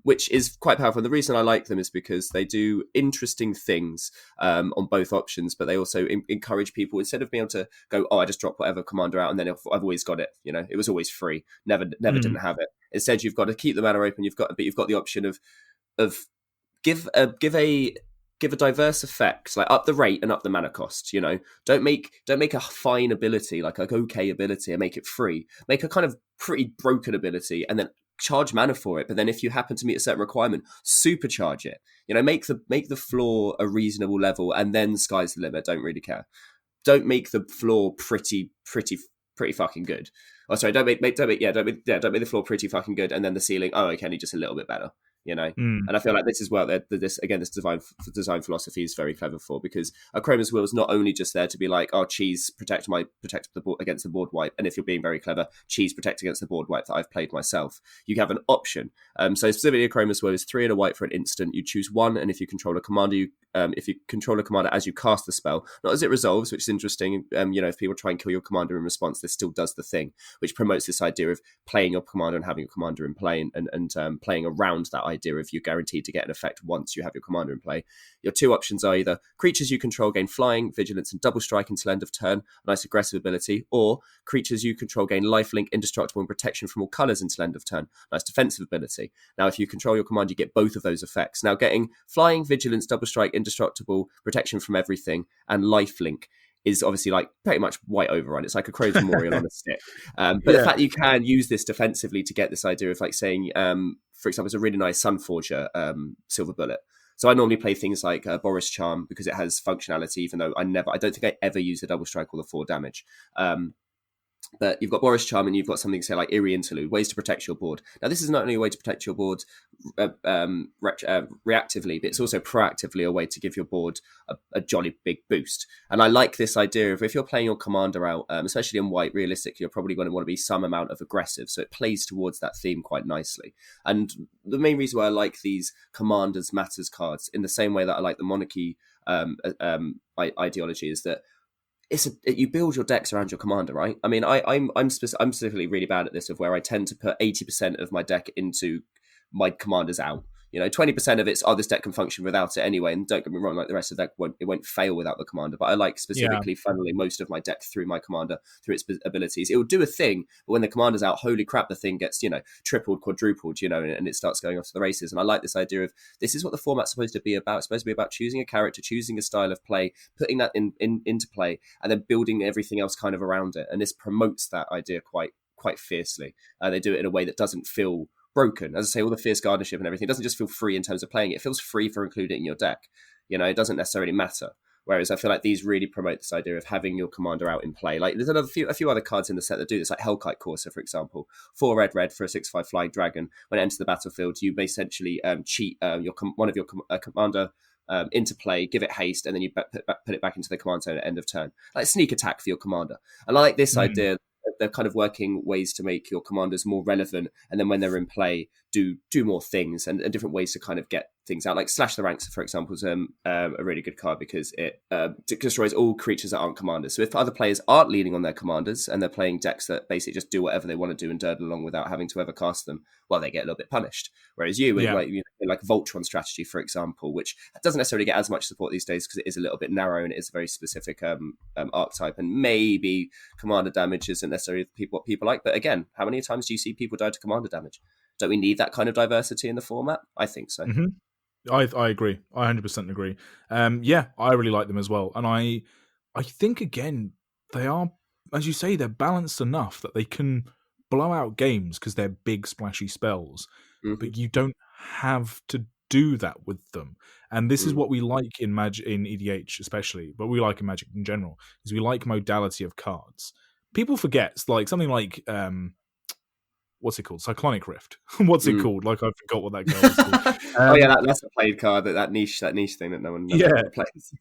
which is quite powerful. And the reason I like them is because they do interesting things on both options, but they also encourage people, instead of being able to go, oh, I just drop whatever commander out and then I've always got it. You know, it was always free. Never didn't have it. Instead, you've got to keep the mana open. But you've got the option of give a diverse effect, like up the rate and up the mana cost. You know, don't make a fine ability like okay ability and make it free. Make a kind of pretty broken ability and then charge mana for it. But then if you happen to meet a certain requirement, supercharge it. You know, make the floor a reasonable level and then sky's the limit. Don't really care. Don't make the floor pretty fucking good. Oh, sorry, don't make the floor pretty fucking good and then the ceiling, oh, okay, just a little bit better. You know, and I feel like this is what this design philosophy is very clever for, because Chroma's Will is not only just there to be like, oh, cheese protect the board against the board wipe, and if you're being very clever, cheese protect against the board wipe that I've played myself. You have an option. So specifically, Chroma's Will is 3 and a white for an instant. You choose one, and if you control a commander, if you control a commander as you cast the spell, not as it resolves, which is interesting. You know, if people try and kill your commander in response, this still does the thing, which promotes this idea of playing your commander and having your commander in play and playing around that idea idea of you're guaranteed to get an effect once you have your commander in play. Your two options are either creatures you control gain flying, vigilance, and double strike until end of turn, a nice aggressive ability, or creatures you control gain lifelink, indestructible, and protection from all colours until end of turn, a nice defensive ability. Now, if you control your command, you get both of those effects. Now, getting flying, vigilance, double strike, indestructible, protection from everything, and lifelink is obviously like pretty much white overrun. It's like a Crows Memorial on a stick. But the fact that you can use this defensively to get this idea of like saying, for example, it's a really nice Sunforger Silver Bullet. So I normally play things like Boris Charm because it has functionality, even though I don't think I ever use the double strike or the 4 damage. But you've got Boris Charm and you've got something, say, like Eerie Interlude, ways to protect your board. Now, this is not only a way to protect your board reactively, but it's also proactively a way to give your board a jolly big boost. And I like this idea of if you're playing your commander out, especially in white, realistically, you're probably going to want to be some amount of aggressive. So it plays towards that theme quite nicely. And the main reason why I like these Commanders Matters cards, in the same way that I like the Monarchy ideology, is that you build your decks around your commander, right? I mean, I'm specifically really bad at this, of where I tend to put 80% of my deck into my commanders out. 20% of it's, this deck can function without it anyway. And don't get me wrong, like the rest of the deck won't fail without the commander. But I like specifically funneling most of my deck through my commander, through its abilities. It will do a thing, but when the commander's out, holy crap, the thing gets, tripled, quadrupled, and it starts going off to the races. And I like this idea of, this is what the format's supposed to be about. It's supposed to be about choosing a character, choosing a style of play, putting that into play, and then building everything else kind of around it. And this promotes that idea quite fiercely. They do it in a way that doesn't feel broken. As I say, all the fierce guardianship and everything, it doesn't just feel free in terms of playing. It feels free for including it in your deck. It doesn't necessarily matter. Whereas I feel like these really promote this idea of having your commander out in play. Like there's a few other cards in the set that do this, like Hellkite Courser, for example. 4 red for a 6/5 flying dragon. When it enters the battlefield, you may essentially cheat one of your commander into play, give it haste, and then you put it back into the command zone at end of turn. Like sneak attack for your commander. And I like this idea. They're kind of working ways to make your commanders more relevant, and then when they're in play, do more things and different ways to kind of get things out. Like Slash the Ranks, for example, is a really good card because it destroys all creatures that aren't commanders. So if other players aren't leaning on their commanders and they're playing decks that basically just do whatever they want to do and durdle along without having to ever cast them, well, they get a little bit punished. Whereas like Voltron strategy, for example, which doesn't necessarily get as much support these days because it is a little bit narrow and it is a very specific archetype, and maybe commander damage isn't necessarily what people like. But again, how many times do you see people die to commander damage? Don't we need that kind of diversity in the format? I think so. Mm-hmm. I agree. I 100% agree. I really like them as well. And I think, again, they are, as you say, they're balanced enough that they can blow out games because they're big, splashy spells. Mm-hmm. But you don't have to do that with them. And this is what we like in Magic, in EDH especially, but we like in Magic in general, is we like modality of cards. People forget, like something like... what's it called? Cyclonic Rift. What's it called? Like I forgot what that card was called. That's a played card. That niche thing that no one plays.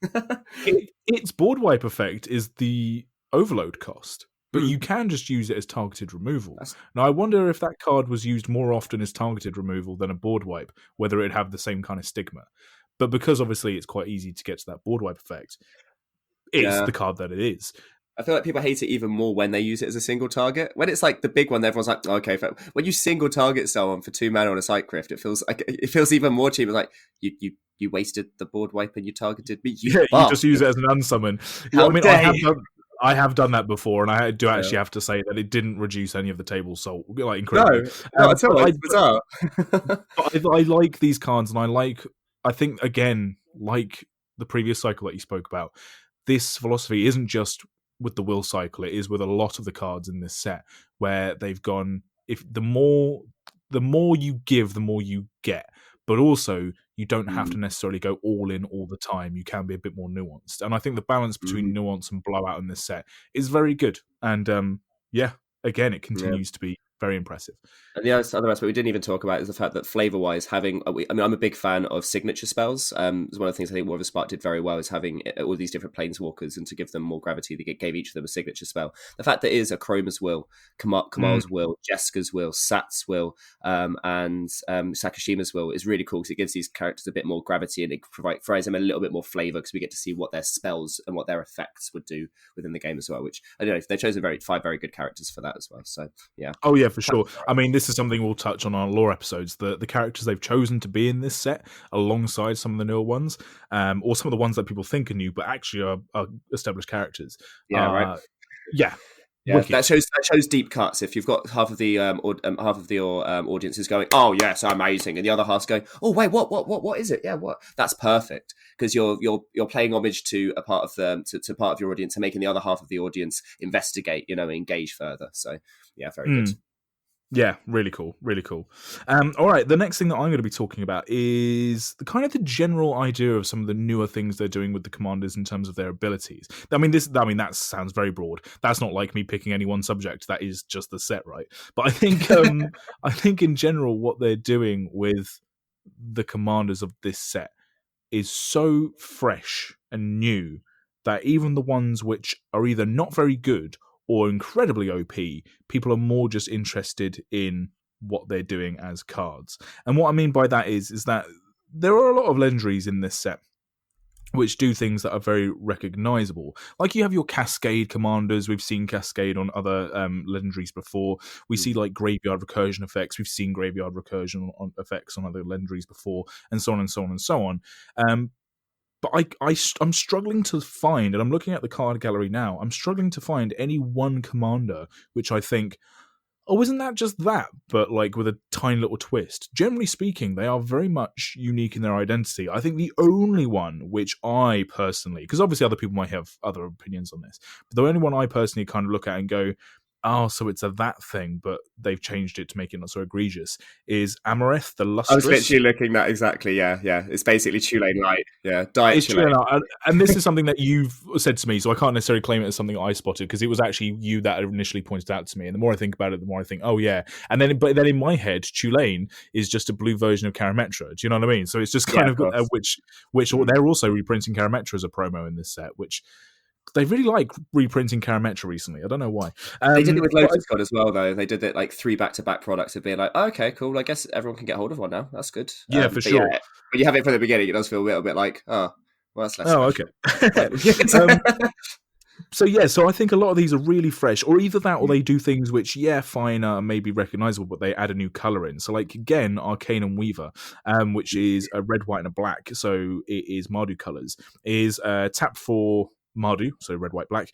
Its board wipe effect is the overload cost, but you can just use it as targeted removal. Now I wonder if that card was used more often as targeted removal than a board wipe, whether it'd have the same kind of stigma. But because obviously it's quite easy to get to that board wipe effect, it's the card that it is. I feel like people hate it even more when they use it as a single target. When it's like the big one, everyone's like, okay. When you single target someone for 2 mana on a Cyclonic Rift, it feels even more cheap. It's like you wasted the board wipe and you targeted me. You just use it as an unsummon. I have done that before, and I do actually have to say that it didn't reduce any of the table salt, like incredibly. No, not at all. It's bizarre. I like these cards, and I think again, like the previous cycle that you spoke about, this philosophy isn't just with the will cycle, it is with a lot of the cards in this set where they've gone, if the more you give, the more you get, but also you don't have to necessarily go all in all the time. You can be a bit more nuanced, and I think the balance between nuance and blowout in this set is very good. And again, it continues to be very impressive. And the other aspect we didn't even talk about is the fact that flavor-wise, I'm a big fan of signature spells. It's one of the things I think War of the Spark did very well, is having all these different planeswalkers, and to give them more gravity, they gave each of them a signature spell. The fact that it is a Chroma's Will, Kamal's Will, Jeska's Will, Sat's Will, and Sakashima's Will is really cool because it gives these characters a bit more gravity, and it provides them a little bit more flavor because we get to see what their spells and what their effects would do within the game as well, which I don't know, they've chosen 5 very good characters for that as well. So, yeah. Oh, yeah. Yeah, for sure. I mean, this is something we'll touch on our lore episodes. The characters they've chosen to be in this set, alongside some of the newer ones, or some of the ones that people think are new, but actually are established characters. Yeah, right. Yeah, Yeah, wicked. that shows deep cuts. If you've got half of the half of your audience is going, "Oh yes, amazing," and the other half's going, "Oh wait, what is it? Yeah, what?" That's perfect because you're paying homage to a part of the to part of your audience and making the other half of the audience investigate, engage further. So yeah, very good. Yeah, really cool, really cool. All right, the next thing that I'm going to be talking about is the general idea of some of the newer things they're doing with the commanders in terms of their abilities. I mean, that sounds very broad. That's not like me picking any one subject. That is just the set, right? But I think, I think in general, what they're doing with the commanders of this set is so fresh and new that even the ones which are either not very good or incredibly OP, people are more just interested in what they're doing as cards. And what I mean by that is that there are a lot of legendaries in this set which do things that are very recognizable. Like you have your Cascade commanders. We've seen Cascade on other legendaries before. We see like Graveyard Recursion effects. We've seen Graveyard Recursion effects on other legendaries before, and so on and so on and so on. But I'm struggling to find, and I'm looking at the card gallery now, I'm struggling to find any one commander which I think, oh, isn't that just that? But like with a tiny little twist. Generally speaking, they are very much unique in their identity. I think the only one which I personally, because obviously other people might have other opinions on this, but the only one I personally kind of look at and go, oh, so it's a that thing, but they've changed it to make it not so egregious, is Amareth the Lustrous. I was literally looking that exactly, yeah. It's basically Tulane Light, yeah, Diet It's Tulane. And this is something that you've said to me, so I can't necessarily claim it as something I spotted, because it was actually you that initially pointed out to me, and the more I think about it, the more I think, oh yeah, but then in my head, Tulane is just a blue version of Karametra, do you know what I mean? So it's just kind of which they're also reprinting Karametra as a promo in this set, which they really like reprinting Karametra recently. I don't know why. They did it with Lotus God as well, though. They did it like 3 back-to-back products of being like, oh, okay, cool. I guess everyone can get hold of one now. That's good. Yeah, for sure. Yeah, when you have it from the beginning, it does feel a little bit like, oh, well, that's less. Oh, special. Okay. So I think a lot of these are really fresh, or either that, or they do things which, fine, maybe recognizable, but they add a new color in. So, like again, Arcane and Weaver, which is a red, white, and a black. So it is Mardu colors. Is tap for Mardu, so red, white, black.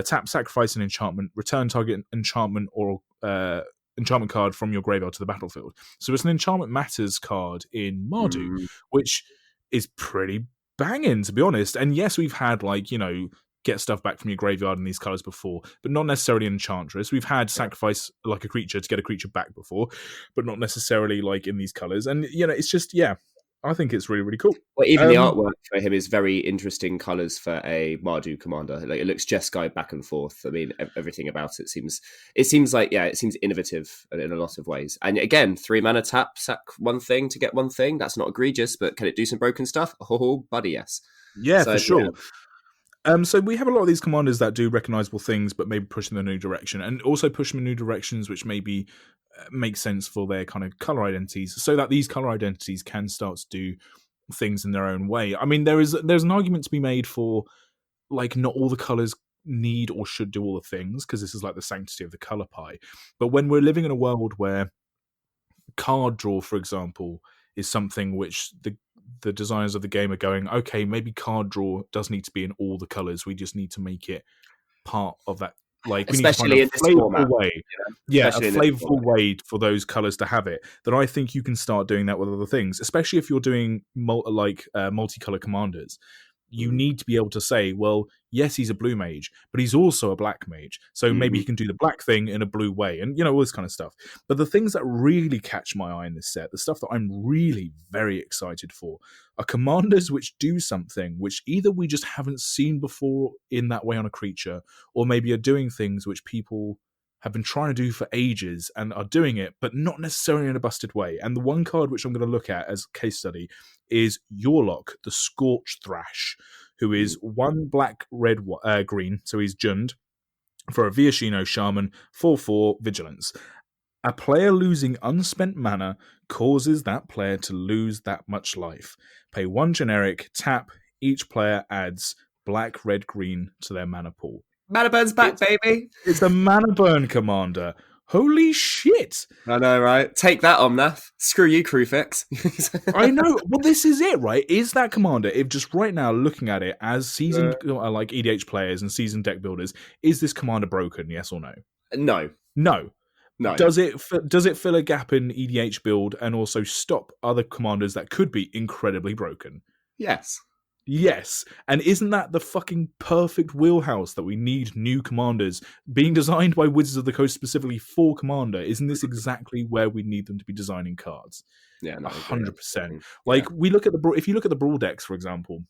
Tap, sacrifice an enchantment, return target enchantment or enchantment card from your graveyard to the battlefield. So it's an Enchantment Matters card in Mardu, which is pretty banging, to be honest. And yes, we've had get stuff back from your graveyard in these colors before, but not necessarily an Enchantress. We've had sacrifice like a creature to get a creature back before, but not necessarily like in these colors. And it's just I think it's really, really cool. Well, even the artwork for him is very interesting colors for a Mardu commander. Like it looks Jeskai back and forth. I mean, everything about it seems innovative in a lot of ways. And again, 3 mana tap, sack one thing to get one thing. That's not egregious, but can it do some broken stuff? Oh, buddy, yes. Yeah, for sure. So we have a lot of these commanders that do recognizable things, but maybe push them in a new direction, and also push them in new directions, which maybe make sense for their kind of color identities, so that these color identities can start to do things in their own way. I mean, there's an argument to be made for like not all the colors need or should do all the things, because this is like the sanctity of the color pie. But when we're living in a world where card draw, for example, is something which the designers of the game are going, okay, maybe card draw does need to be in all the colors. We just need to make it part of that. Like, especially we in this format, way, a flavorful way for those colors to have it. Then I think you can start doing that with other things, especially if you're doing multicolor commanders. You need to be able to say, well, yes, he's a blue mage, but he's also a black mage. So maybe he can do the black thing in a blue way, and all this kind of stuff. But the things that really catch my eye in this set, the stuff that I'm really very excited for, are commanders which do something which either we just haven't seen before in that way on a creature, or maybe are doing things which people have been trying to do for ages and are doing it, but not necessarily in a busted way. And the one card which I'm going to look at as a case study is Yorlok, the Scorched Thrash, who is 1 black, red, green, so he's Jund, for a Viashino Shaman, 4/4 Vigilance. A player losing unspent mana causes that player to lose that much life. Pay 1 generic, tap, each player adds black, red, green to their mana pool. Mana burn's back, baby. It's a mana burn commander. Holy shit! I know, right? Take that, Omnath. Screw you, Crewfix. I know. Well, this is it, right? Is that commander, if just right now looking at it as seasoned like EDH players and seasoned deck builders, is this commander broken? Yes or no? No. No. No. Does it fill a gap in EDH build and also stop other commanders that could be incredibly broken? Yes. Yes. And isn't that the fucking perfect wheelhouse that we need new commanders being designed by Wizards of the Coast specifically for commander? Isn't this exactly where we need them to be designing cards? Yeah, no, 100%. Like we look at if you look at the Brawl decks, for example,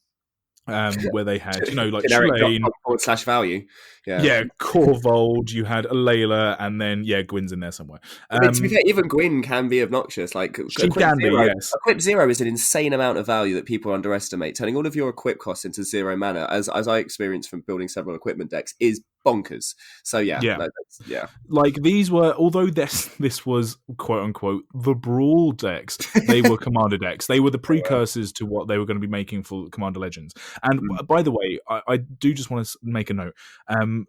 where they had, like Shalane, /value. Yeah, Corvold, you had Alayla, and then Gwyn's in there somewhere. To be fair, even Gwyn can be obnoxious. Like she can be, yes. Equip 0 is an insane amount of value that people underestimate. Turning all of your equip costs into 0 mana, as I experienced from building several equipment decks, is bonkers. So yeah. Like these were, although this was quote unquote the Brawl decks, they were commander decks. They were the precursors to what they were going to be making for Commander Legends. And by the way, I do just want to make a note.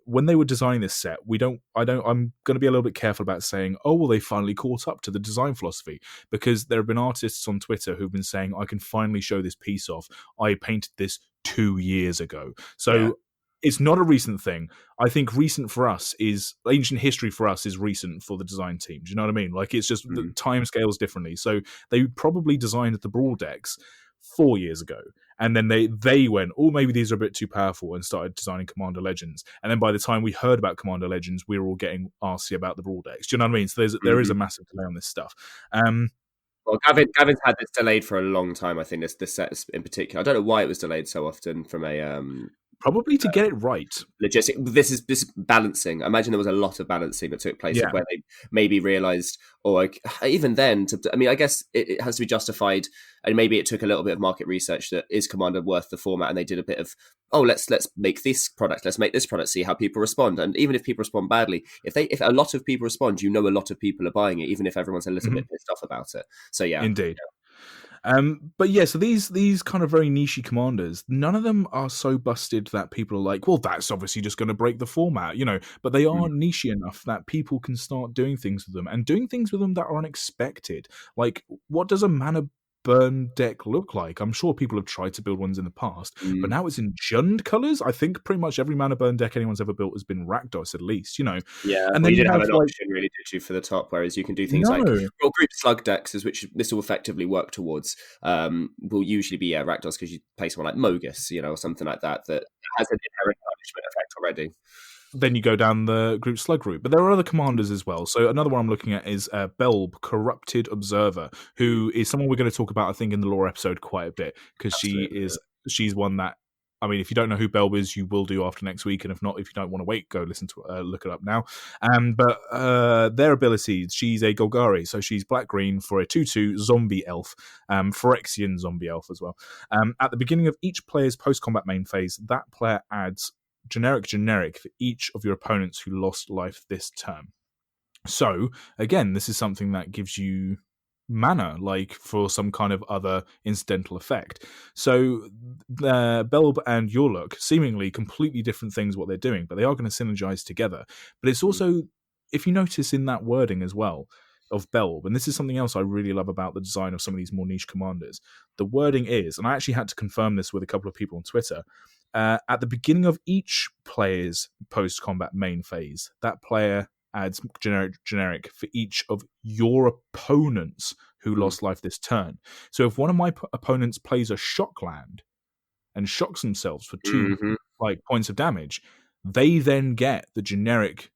When they were designing this set, I'm going to be a little bit careful about saying, oh, well, they finally caught up to the design philosophy, because there have been artists on Twitter who've been saying, I can finally show this piece off. I painted this 2 years ago. So it's not a recent thing. I think recent for us is ancient history for us is recent for the design team. Do you know what I mean? Like it's just the time scales differently. So they probably designed the Brawl decks 4 years ago, and then they went, oh, maybe these are a bit too powerful, and started designing Commander Legends. And then by the time we heard about Commander Legends, we were all getting arsy about the Brawl decks. Do you know what I mean? So there is a massive delay on this stuff. Well, Gavin's had this delayed for a long time. I think this set in particular. I don't know why it was delayed so often from a probably to get it right. Logistic. This is balancing. I imagine there was a lot of balancing that took place where they maybe realised, or even then, I guess it has to be justified, and maybe it took a little bit of market research that is Commander worth the format, and they did a bit of, let's make this product, see how people respond, and even if people respond badly, if a lot of people respond, a lot of people are buying it, even if everyone's a little bit pissed off about it. So yeah, indeed. But yeah, so these kind of very niche commanders, none of them are so busted that people are like, well, that's obviously just going to break the format, but they are niche enough that people can start doing things with them, and doing things with them that are unexpected. Like, what does a mana burn deck look like? I'm sure people have tried to build ones in the past, but now it's in Jund colors. I think pretty much every mana burn deck anyone's ever built has been Rakdos, at least, Yeah, and then you didn't have an option really, did you, for the top? Whereas you can do things like group slug decks, which this will effectively work towards. Will usually be Rakdos, because you play someone like Mogus, or something like that has an inherent punishment effect already. Then you go down the group slug route. But there are other commanders as well. So another one I'm looking at is Belb, Corrupted Observer, who is someone we're going to talk about, I think, in the lore episode quite a bit, because she's one that, I mean, if you don't know who Belb is, you will do after next week. And if not, if you don't want to wait, go listen to look it up now. But their abilities, she's a Golgari. So she's black-green for a 2/2 zombie elf, Phyrexian zombie elf as well. At the beginning of each player's post-combat main phase, that player adds generic for each of your opponents who lost life this turn. So again, this is something that gives you mana, like for some kind of other incidental effect. So Belb and Yorluk, seemingly completely different things what they're doing, but they are going to synergize together. But it's also, if you notice in that wording as well of Belb, and this is something else I really love about the design of some of these more niche commanders, the wording is, and I actually had to confirm this with a couple of people on Twitter, at the beginning of each player's post-combat main phase, that player adds generic for each of your opponents who lost life this turn. So if one of my opponents plays a shock land and shocks themselves for 2 points of damage, they then get the generic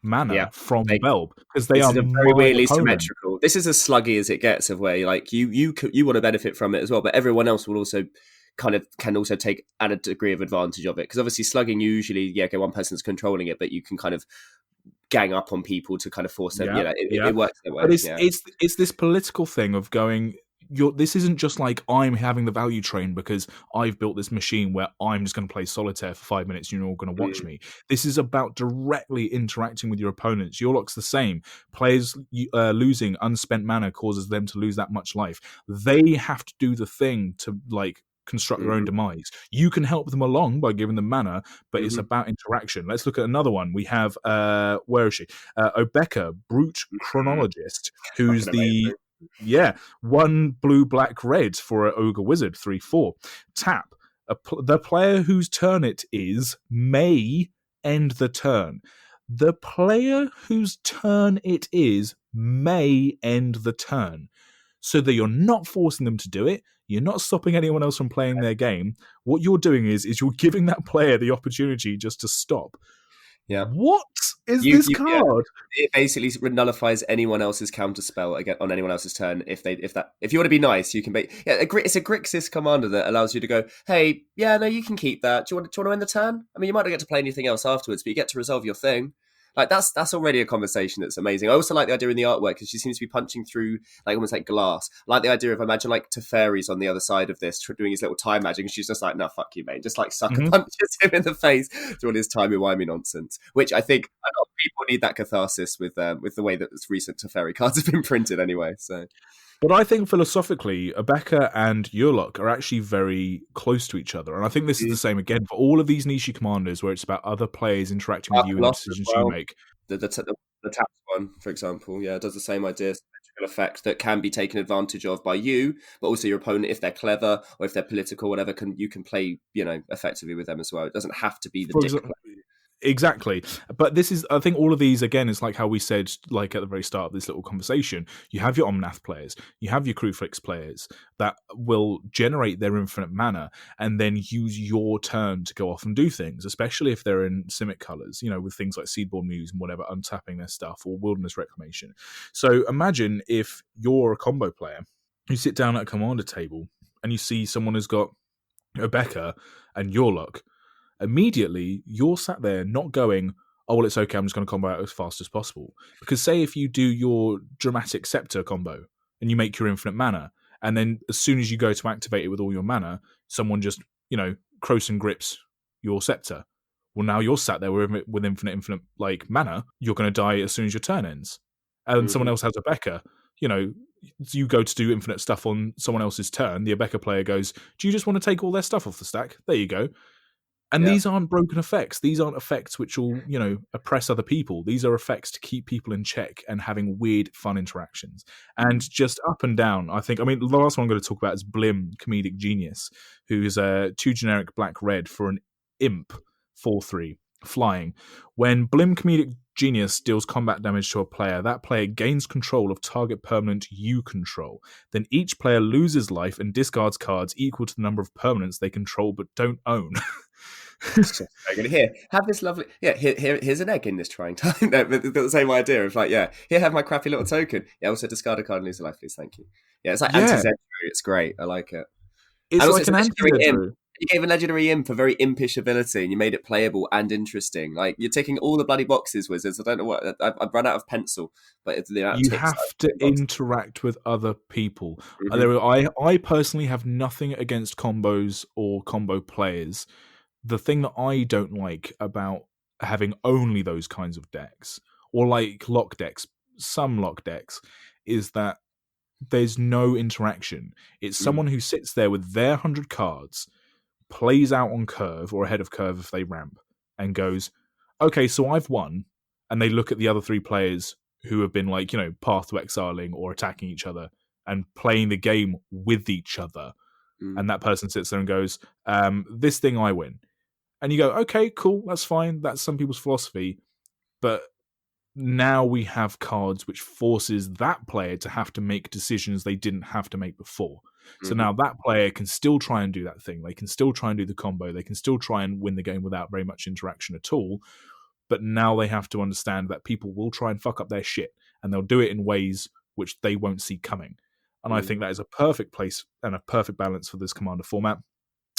mana from Belb, because they are very weirdly symmetrical. This is as sluggy as it gets, of where you want to benefit from it as well, but everyone else will also can also take a degree of advantage of it, because obviously slugging usually one person's controlling it, but you can kind of gang up on people to kind of force them. It works that way. But it's this political thing of going, this isn't just like I'm having the value train because I've built this machine where I'm just going to play solitaire for 5 minutes and you're all going to watch me. This is about directly interacting with your opponents. Yorlok's the same. Players losing unspent mana causes them to lose that much life. They have to do the thing to construct their own demise. You can help them along by giving them mana, but it's about interaction. Let's look at another one. We have, where is she? Obeka, Brute Chronologist, who's the, one blue, black, red for an Ogre Wizard, 3/4. Tap, the player whose turn it is may end the turn. The player whose turn it is may end the turn. So that you're not forcing them to do it. You're not stopping anyone else from playing their game. What you're doing is you're giving that player the opportunity just to stop. Yeah. What is this card? Yeah. It basically nullifies anyone else's counterspell again on anyone else's turn. If you want to be nice, you can make. Yeah, it's a Grixis commander that allows you to go, hey, yeah, no, you can keep that. Do you want to end the turn? I mean, you might not get to play anything else afterwards, but you get to resolve your thing. Like that's already a conversation that's amazing. I also like the idea in the artwork because she seems to be punching through like almost like glass. I like the idea of imagine like Teferi's on the other side of this doing his little time magic, and she's just like, "No, fuck you, mate." Just like sucker punches him in the face through all his timey-wimey nonsense. Which I think a lot of people need that catharsis with the way that recent Teferi cards have been printed anyway. So. But I think philosophically, Obeka and Yurlok are actually very close to each other. And I think this is the same again for all of these niche commanders where it's about other players interacting with you and the decisions you make. The taps one, for example, does the same idea. Symmetrical effect that can be taken advantage of by you, but also your opponent, if they're clever or if they're political, whatever, you can play, effectively with them as well. It doesn't have to be the dick play. Exactly. But this is, I think all of these, again, is like how we said, like at the very start of this little conversation, you have your Omnath players, you have your Crewflix players that will generate their infinite mana and then use your turn to go off and do things, especially if they're in Simic colors, with things like Seedborn Muse and whatever, untapping their stuff, or Wilderness Reclamation. So imagine if you're a combo player, you sit down at a commander table and you see someone who's got Obeka and Yurlok. Immediately, you're sat there not going, oh, well, it's okay, I'm just going to combo out as fast as possible. Because say if you do your Dramatic Scepter combo and you make your infinite mana, and then as soon as you go to activate it with all your mana, someone just, Croson grips your Scepter. Well, now you're sat there with infinite, mana, you're going to die as soon as your turn ends. And someone else has a Becca, you go to do infinite stuff on someone else's turn, the Abeka player goes, do you just want to take all their stuff off the stack? There you go. And these aren't broken effects. These aren't effects which will, oppress other people. These are effects to keep people in check and having weird, fun interactions. And just up and down, I think, the last one I'm going to talk about is Blim, Comedic Genius, who's 2 generic black-red for an imp, 4/3, flying. When Blim, Comedic Genius deals combat damage to a player, that player gains control of target permanent you control. Then each player loses life and discards cards equal to the number of permanents they control but don't own. Here, have this lovely. Here's an egg in this trying time. No, but the same idea of here, have my crappy little token. Yeah, also discard a card and lose a life, please. Thank you. Yeah, it's like anti-Zedru. It's great. I like it. It's like an anti-Zedru. You gave a legendary imp a very impish ability, and you made it playable and interesting. Like you're ticking all the bloody boxes, wizards. I don't know what I've run out of pencil, but you have to interact with other people. I personally have nothing against combos or combo players. The thing that I don't like about having only those kinds of decks, or like lock decks, some lock decks, is that there's no interaction. It's someone who sits there with their 100 cards, plays out on curve or ahead of curve if they ramp, and goes, okay, so I've won. And they look at the other 3 players who have been path to exiling or attacking each other and playing the game with each other. And that person sits there and goes, this thing I win. And you go, okay, cool, that's fine. That's some people's philosophy. But now we have cards which forces that player to have to make decisions they didn't have to make before. So now that player can still try and do that thing. They can still try and do the combo. They can still try and win the game without very much interaction at all. But now they have to understand that people will try and fuck up their shit. And they'll do it in ways which they won't see coming. And I think that is a perfect place and a perfect balance for this commander format.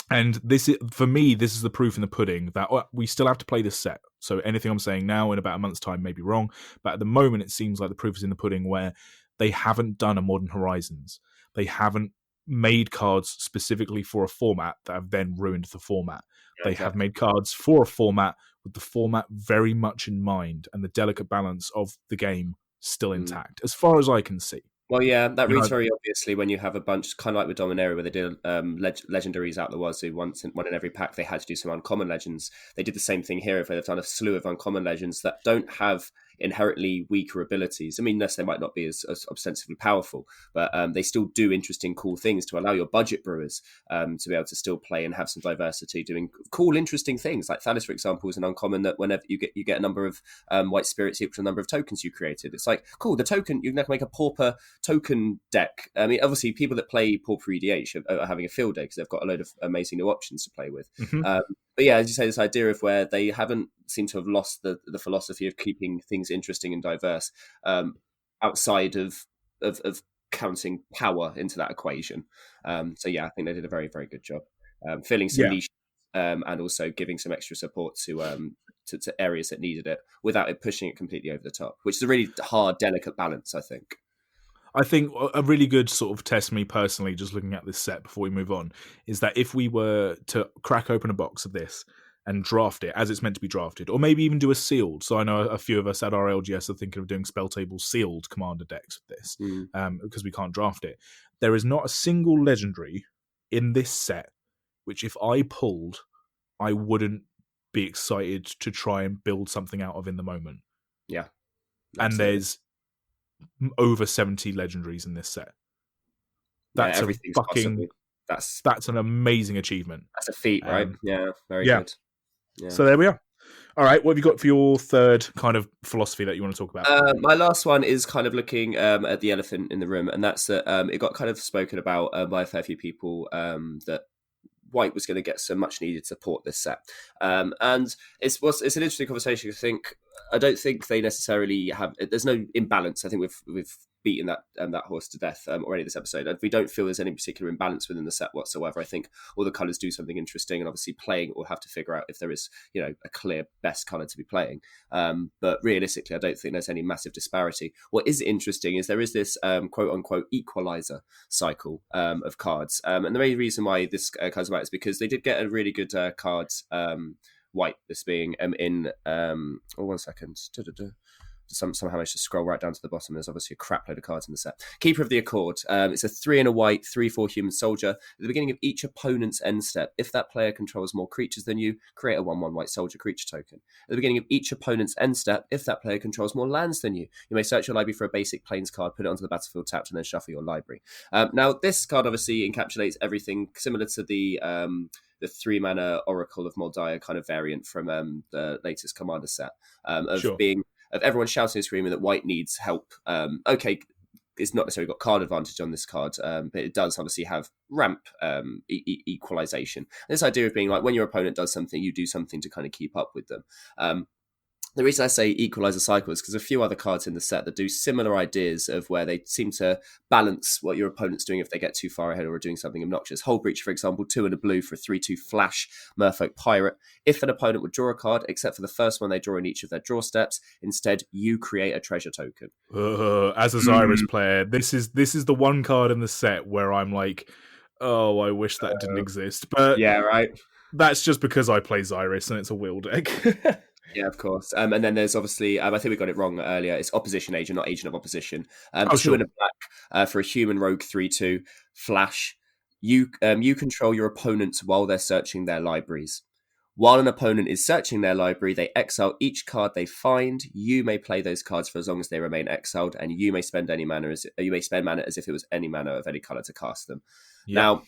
And this is, for me, this is the proof in the pudding that we still have to play this set. So anything I'm saying now in about a month's time may be wrong. But at the moment, it seems like the proof is in the pudding where they haven't done a Modern Horizons. They haven't made cards specifically for a format that have then ruined the format. They have made cards for a format with the format very much in mind and the delicate balance of the game still intact, as far as I can see. Well, yeah, that You reads know, very obviously when you have a bunch, kind of like with Dominaria, where they did legendaries out the wazoo once, one in every pack. They had to do some uncommon legends. They did the same thing here. If they've done a slew of uncommon legends that don't have inherently weaker abilities. I mean, unless they might not be as ostensibly powerful, but they still do interesting, cool things to allow your budget brewers to be able to still play and have some diversity, doing cool, interesting things. Like Thalis, for example, is an uncommon that whenever you get a number of white spirits equal to the number of tokens you created. It's like, cool, the token, you can make a pauper token deck. I mean, obviously, people that play Pauper EDH are having a field day because they've got a load of amazing new options to play with. But yeah, as you say, this idea of where they haven't seemed to have lost the philosophy of keeping things interesting and diverse outside of counting power into that equation. So yeah, I think they did a very, very good job filling some niche and also giving some extra support to areas that needed it without it pushing it completely over the top, which is a really hard, delicate balance, I think. I think a really good sort of test, me personally, just looking at this set before we move on, is that if we were to crack open a box of this and draft it as it's meant to be drafted, or maybe even do a sealed. So I know a few of us at our LGS are thinking of doing spell table sealed commander decks with this because we can't draft it. There is not a single legendary in this set which, if I pulled, I wouldn't be excited to try and build something out of in the moment. Yeah. Absolutely. And there's over 70 legendaries in this set. That's everything's possible. That's an amazing achievement. That's a feat, right? Yeah, very good. Yeah. So there we are. All right, what have you got for your third kind of philosophy that you want to talk about? My last one is kind of looking at the elephant in the room, and that's that it got kind of spoken about by a fair few people that White was going to get some much needed support this set, and it's an interesting conversation. I don't think they necessarily have. There's no imbalance. I think we've beaten that horse to death already this episode, and we don't feel there's any particular imbalance within the set whatsoever. I think all the colours do something interesting, and obviously playing will have to figure out if there is a clear best colour to be playing. But realistically, I don't think there's any massive disparity. What is interesting is there is this quote unquote equalizer cycle of cards, and the main reason why this comes about is because they did get a really good cards. White, this being in 1 second. Somehow managed to scroll right down to the bottom. There's obviously a crap load of cards in the set. Keeper of the Accord. It's a 3 and a white, 3/4 human soldier. At the beginning of each opponent's end step, if that player controls more creatures than you, create a 1/1 white soldier creature token. At the beginning of each opponent's end step, if that player controls more lands than you may search your library for a basic plains card, put it onto the battlefield tapped, and then shuffle your library. Now, this card obviously encapsulates everything similar to the 3-mana Oracle of Moldiah kind of variant from the latest Commander set of everyone shouting and screaming that White needs help. It's not necessarily got card advantage on this card, but it does obviously have ramp equalization. This idea of being like, when your opponent does something, you do something to kind of keep up with them. The reason I say equalizer cycle is because a few other cards in the set that do similar ideas of where they seem to balance what your opponent's doing if they get too far ahead or are doing something obnoxious. Hull Breach, for example, 2 and a blue for a 3/2 flash Merfolk Pirate. If an opponent would draw a card, except for the first one they draw in each of their draw steps, instead you create a treasure token. As a Xyris player, this is the one card in the set where I'm like, oh, I wish that didn't exist. But yeah, right. That's just because I play Xyris and it's a wheel deck. Yeah, of course. And then there's obviously, I think we got it wrong earlier. It's Opposition Agent, not Agent of Opposition. 2 and a black for a human rogue 3/2 flash. You control your opponents while they're searching their libraries. While an opponent is searching their library, they exile each card they find. You may play those cards for as long as they remain exiled, and you may spend mana as if it was any mana of any color to cast them. Yep. Now,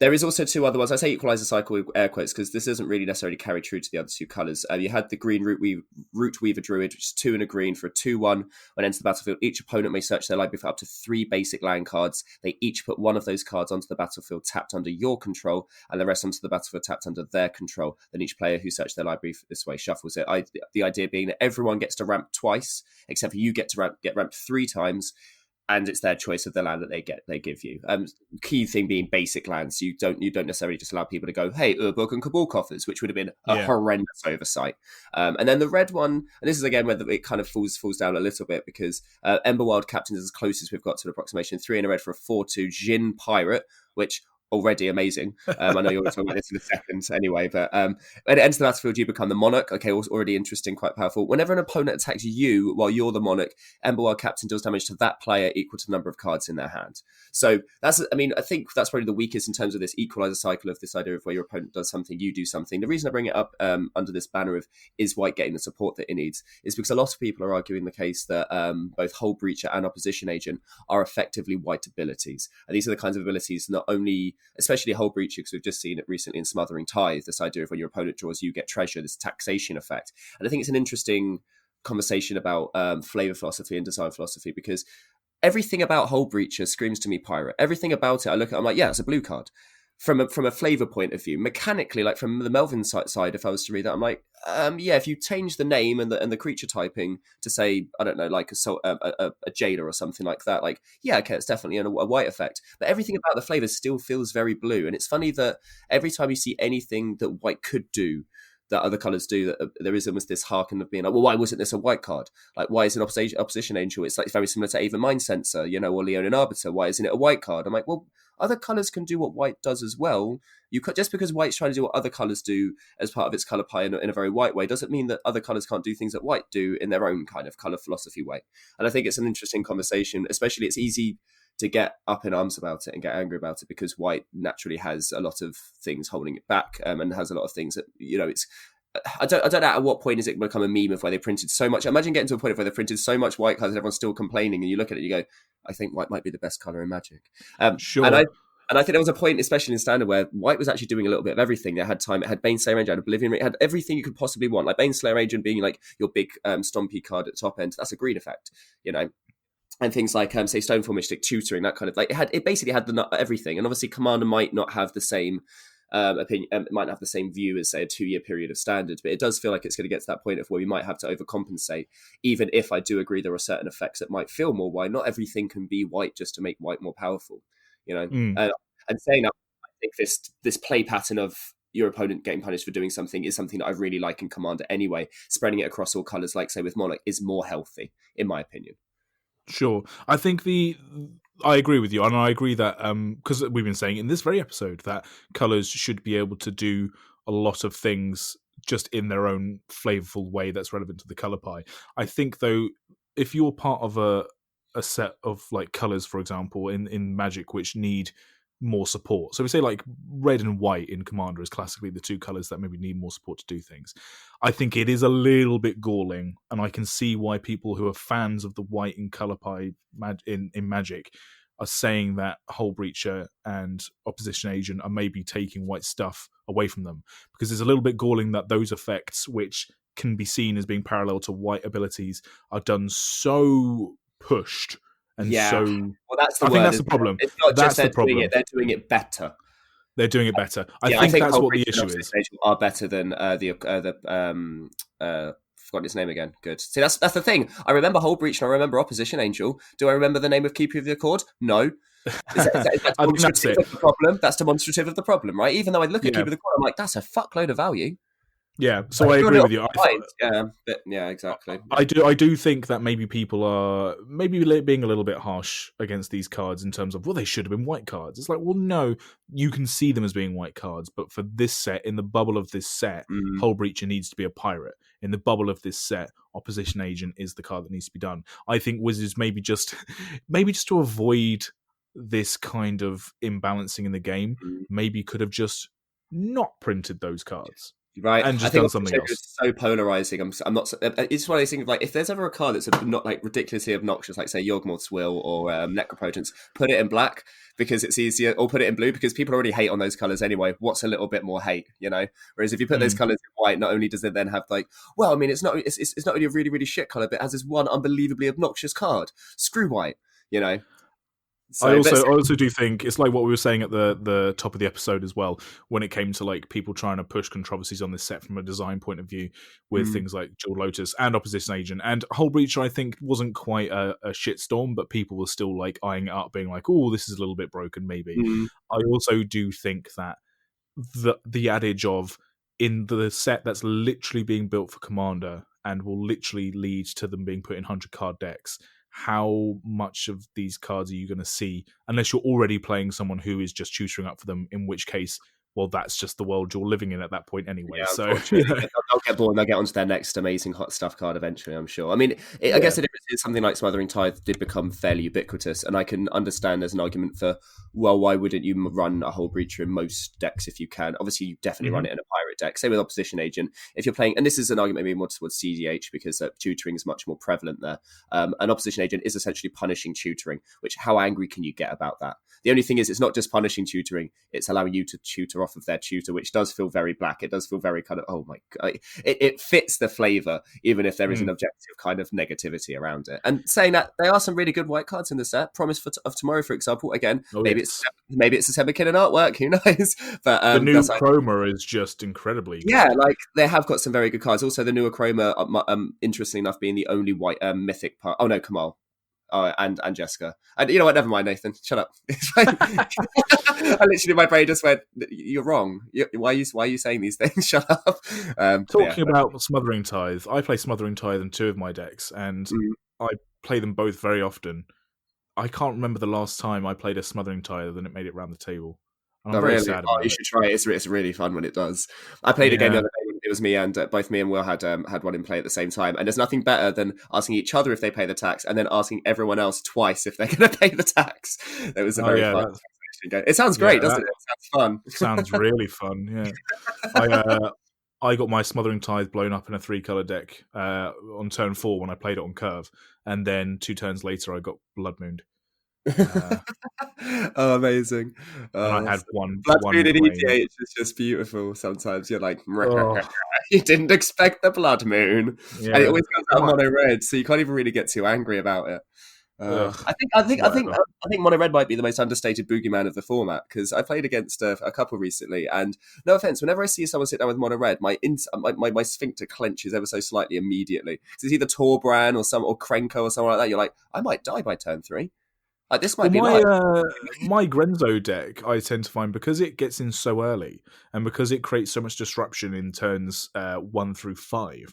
there is also 2 other ones. I say equalizer cycle with air quotes because this doesn't really necessarily carry true to the other 2 colours. You had the green Root Weaver Druid, which is 2 and a green for a 2/1. When enters the battlefield, each opponent may search their library for up to 3 basic land cards. They each put one of those cards onto the battlefield tapped under your control, and the rest onto the battlefield tapped under their control. Then each player who searched their library this way shuffles it. The idea being that everyone gets to ramp twice, except for you get to get ramped 3 times. And it's their choice of the land that they give you. Key thing being basic lands. You don't necessarily just allow people to go, hey, Urborg and Cabal Coffers, which would have been a horrendous oversight. And then the red one, and this is again where it kind of falls down a little bit because Emberwild Captain is as close as we've got to an approximation. 3 and a red for a 4/2 Jin Pirate, which already amazing. I know you're going to talk about this in a second anyway, but when it enters the battlefield, you become the monarch. Okay, already interesting, quite powerful. Whenever an opponent attacks you while you're the monarch, Ember Wild Captain deals damage to that player equal to the number of cards in their hand. So that's, I mean, I think that's probably the weakest in terms of this equalizer cycle of this idea of where your opponent does something, you do something. The reason I bring it up under this banner of is white getting the support that it needs is because a lot of people are arguing the case that both Hull Breacher and Opposition Agent are effectively white abilities. And these are the kinds of abilities not only, especially Hull Breacher, because we've just seen it recently in Smothering Tithe, this idea of when your opponent draws, you get treasure, this taxation effect. And I think it's an interesting conversation about flavor philosophy and design philosophy, because everything about Hull Breacher screams to me pirate. Everything about it, I look at, I'm like, yeah, it's a blue card. From a flavor point of view, mechanically, like from the Melvin side, if I was to read that, I'm like, yeah, if you change the name and the creature typing to say, I don't know, like a jailer or something like that, like, yeah, okay, it's definitely a white effect. But everything about the flavor still feels very blue. And it's funny that every time you see anything that white could do, that other colours do, that there is almost this hearken of being like, well, why wasn't this a white card? Like, why is an opposition angel? It's like very similar to Ava Mind Sensor, or Leonin Arbiter. Why isn't it a white card? I'm like, well, other colours can do what white does as well. You could, just because white's trying to do what other colours do as part of its colour pie in a very white way, doesn't mean that other colours can't do things that white do in their own kind of colour philosophy way. And I think it's an interesting conversation, especially it's easy to get up in arms about it and get angry about it because white naturally has a lot of things holding it back and has a lot of things that, it's, I don't know at what point is it become a meme of where they printed so much. Imagine getting to a point of where they printed so much white colours and everyone's still complaining, and you look at it and you go, I think white might be the best colour in Magic. Sure. And I think there was a point, especially in Standard, where white was actually doing a little bit of everything. It had time, it had Baneslayer Agent, it had Oblivion, it had everything you could possibly want. Like Baneslayer Agent being like your big stompy card at the top end, that's a green effect, and things like, say, Stoneform Mystic, tutoring, that kind of, like, it basically had everything. And obviously Commander might not have the same opinion, it might not have the same view as, say, a 2-year period of Standard, but it does feel like it's going to get to that point of where we might have to overcompensate, even if I do agree there are certain effects that might feel more white. Not everything can be white just to make white more powerful, and saying that, I think this play pattern of your opponent getting punished for doing something is something that I really like in Commander anyway. Spreading it across all colours, like, say, with Monarch, is more healthy, in my opinion. Sure. I think I agree with you, and I agree that because we've been saying in this very episode that colours should be able to do a lot of things just in their own flavourful way that's relevant to the colour pie. I think, though, if you're part of a set of like colours, for example, in Magic, which need more support. So we say like red and white in Commander is classically the two colours that maybe need more support to do things. I think it is a little bit galling, and I can see why people who are fans of the white in colour pie in Magic are saying that Hull Breacher and Opposition Agent are maybe taking white stuff away from them, because it's a little bit galling that those effects, which can be seen as being parallel to white abilities, are done so pushed. And so, well, that's the I word, think that's the problem. It's not that's just they're the problem. doing it; they're doing it better. They're doing it better. I think that's what the issue is. Are better than forgotten his name again. Good. See, that's the thing. I remember Hull Breach and I remember Opposition Angel. Do I remember the name of Keeper of the Accord? No. Is that demonstrative of the problem? That's demonstrative of the problem, right? Even though I look at Keeper of the Accord, I'm like, that's a fuckload of value. Yeah, so I agree with you. Exactly. I do think that maybe people are being a little bit harsh against these cards in terms of, well, they should have been white cards. It's like, well, no, you can see them as being white cards, but for this set, in the bubble of this set, Hull Breacher needs to be a pirate. In the bubble of this set, Opposition Agent is the card that needs to be done. I think Wizards maybe just to avoid this kind of imbalancing in the game, maybe could have just not printed those cards. Right, and just done something else. It's so polarizing. I'm not. It's one of those things. Like, if there's ever a card that's not like ridiculously obnoxious, like say Yawgmoth's Will or Necropotence, put it in black because it's easier, or put it in blue because people already hate on those colors anyway. What's a little bit more hate, Whereas if you put those colors in white, not only does it then have like, well, I mean, it's not only a really really shit color, but it has this one unbelievably obnoxious card. Screw white, So, I also do think it's like what we were saying at the top of the episode as well, when it came to like people trying to push controversies on this set from a design point of view with things like Jeweled Lotus and Opposition Agent. And Hull Breacher, I think, wasn't quite a shitstorm, but people were still like eyeing it up, being like, oh, this is a little bit broken maybe. I also do think that the adage of, in the set that's literally being built for Commander and will literally lead to them being put in 100 card decks, how much of these cards are you going to see unless you're already playing someone who is just tutoring up for them, in which case, well, that's just the world you're living in at that point anyway. Yeah, So unfortunately, they'll get bored and they'll get onto their next amazing hot stuff card eventually, I'm sure. I mean, I guess the difference is something like Smothering Tithe did become fairly ubiquitous, and I can understand there's an argument for, well, why wouldn't you run a Hull Breacher in most decks if you can? Obviously, you definitely run it in a pirate deck. Same with Opposition Agent. If you're playing, and this is an argument maybe more towards CDH because tutoring is much more prevalent there. An Opposition Agent is essentially punishing tutoring, which how angry can you get about that? The only thing is, it's not just punishing tutoring, it's allowing you to tutor off of their tutor, which does feel very black. It does feel very kind of, oh my God. It fits the flavour, even if there is an objective kind of negativity around it. And saying that, there are some really good white cards in the set. Promise of Tomorrow, for example. Again, maybe it's a Seb McKinnon artwork, who knows? But the new Chroma is just incredibly good. Yeah, like they have got some very good cards. Also, the newer Chroma, interestingly enough, being the only white mythic part. Oh no, Kamal. Oh, and Jessica. And you know what? Never mind, Nathan. Shut up. I literally, my brain just went, "You're wrong. Why are you saying these things? Shut up." Talking about Smothering Tithe, I play Smothering Tithe in 2 of my decks, and I play them both very often. I can't remember the last time I played a Smothering Tithe and it made it round the table. And I'm very sad about you should try it. It's really fun when it does. I played a game the other day. It was me and both me and Will had one in play at the same time. And there's nothing better than asking each other if they pay the tax and then asking everyone else twice if they're going to pay the tax. It was a very fun game. It sounds great, doesn't it? It sounds fun. Sounds really fun, yeah. I got my Smothering Tithe blown up in a 3-color deck on turn 4 when I played it on curve. And then 2 turns later, I got Blood Mooned. Oh, amazing! And I had one. Blood Moon in EDH is just beautiful. Sometimes you're like, you didn't expect the Blood Moon, and it always comes out mono red, so you can't even really get too angry about it. I think mono red might be the most understated boogeyman of the format because I played against a couple recently, and no offense, whenever I see someone sit down with mono red, my sphincter clenches ever so slightly immediately. It's either Torbran or Krenko or something like that. You're like, I might die by turn 3. Like, this might be my Grenzo deck, I tend to find, because it gets in so early and because it creates so much disruption in turns 1 through 5,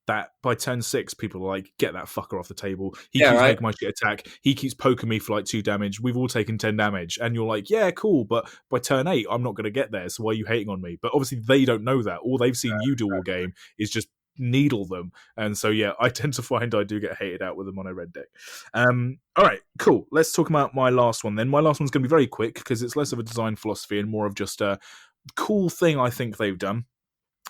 that by turn 6, people are like, get that fucker off the table. He keeps making my shit attack. He keeps poking me for like 2 damage. We've all taken 10 damage. And you're like, yeah, cool. But by turn 8, I'm not going to get there. So why are you hating on me? But obviously they don't know that. All they've seen you do all game is just needle them. And so, yeah, I tend to find I do get hated out with a mono red deck. All right, cool. Let's talk about my last one then. My last one's going to be very quick because it's less of a design philosophy and more of just a cool thing I think they've done.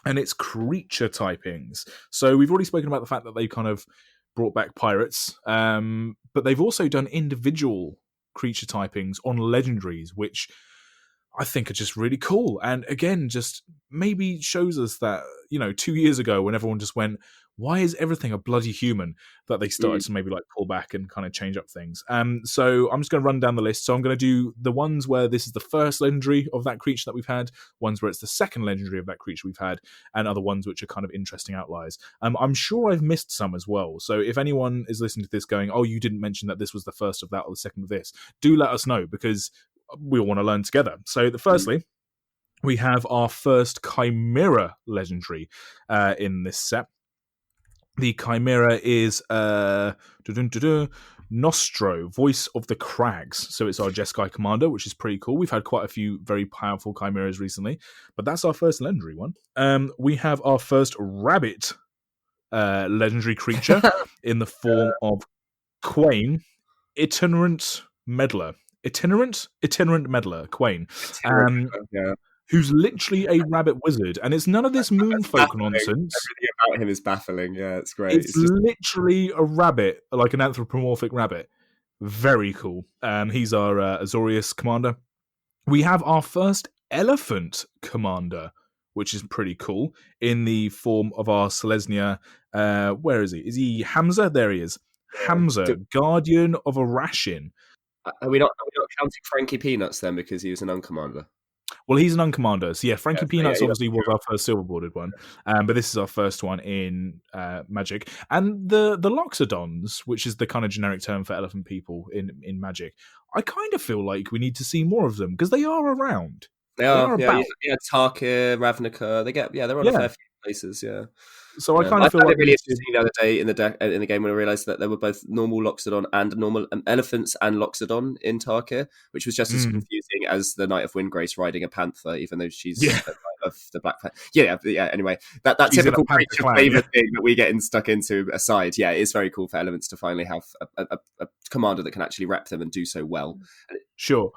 And it's creature typings. So we've already spoken about the fact that they kind of brought back pirates, but they've also done individual creature typings on legendaries, which I think are just really cool. And again, just maybe shows us that, 2 years ago when everyone just went, why is everything a bloody human, that they started to maybe like pull back and kind of change up things. So I'm just going to run down the list. So I'm going to do the ones where this is the first legendary of that creature that we've had, ones where it's the second legendary of that creature we've had, and other ones which are kind of interesting outliers. I'm sure I've missed some as well. So if anyone is listening to this going, oh, you didn't mention that this was the first of that or the second of this, do let us know because we all want to learn together. So firstly, we have our first Chimera legendary in this set. The Chimera is Nostro, Voice of the Crags. So it's our Jeskai commander, which is pretty cool. We've had quite a few very powerful Chimeras recently, but that's our first legendary one. We have our first rabbit legendary creature in the form of Quain, Itinerant Meddler. Itinerant Meddler, Quain. Who's literally a rabbit wizard, and it's none of this moonfolk nonsense. Everything about him is baffling. Yeah, it's great. It's just literally a rabbit, like an anthropomorphic rabbit. Very cool. He's our Azorius commander. We have our first elephant commander, which is pretty cool, in the form of our Selesnya. Where is he? Is he Hamza? There he is. Hamza, Guardian of Arashin. Are we not counting Frankie Peanuts then because he was an uncommander? Well, he's an uncommander. So yeah, Frankie Peanuts obviously was our first silver-boarded one. But this is our first one in Magic. And the Loxodons, which is the kind of generic term for elephant people in Magic, I kind of feel like we need to see more of them because they are around. They are about. Yeah, Tarkir, Ravnica. They're on a fair few places, yeah. So I Yeah. kind I of feel found like it we really need to. interesting the other day in the game when I realised that there were both normal Loxodon and normal elephants and Loxodon in Tarkir, which was just as Mm, confusing as the Knight of Windgrace riding a panther, even though she's yeah, a Knight of the Black Panther. Yeah. Anyway, that she's in a typical panther creature clan. flavor Yeah. thing that we get stuck into aside. Yeah, it's very cool for elements to finally have a commander that can actually rep them and do so well. Sure.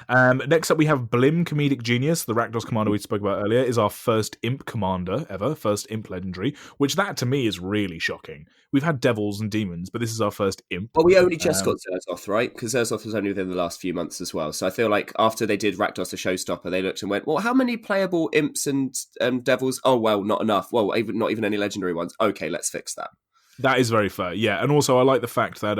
Next up, we have Blim, Comedic Genius. The Rakdos commander we spoke about earlier is our first Imp commander ever, first Imp legendary, which that to me is really shocking. We've had devils and demons, but this is our first Imp. Well, we only just got Zerzoth, right? Because Zerzoth was only within the last few months as well. So I feel like after they did Rakdos a showstopper, they looked and went, well, how many playable imps and devils? Oh, well, not enough. Well, not even any legendary ones. Okay, let's fix that. That is very fair, yeah. And also, I like the fact that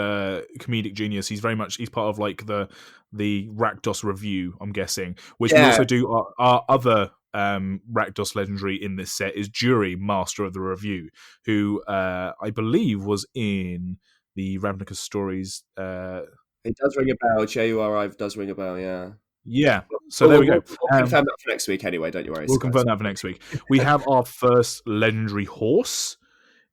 Comedic Genius, he's part of like the Rakdos review, I'm guessing, which we also do. Our other Rakdos legendary in this set is Jury, Master of the Review, who I believe was in the Ravnica Stories. It does ring a bell. JURI does ring a bell, yeah. Yeah, so there we go. We'll confirm that for next week anyway, don't you worry. We'll confirm that for next week. We have our first legendary horse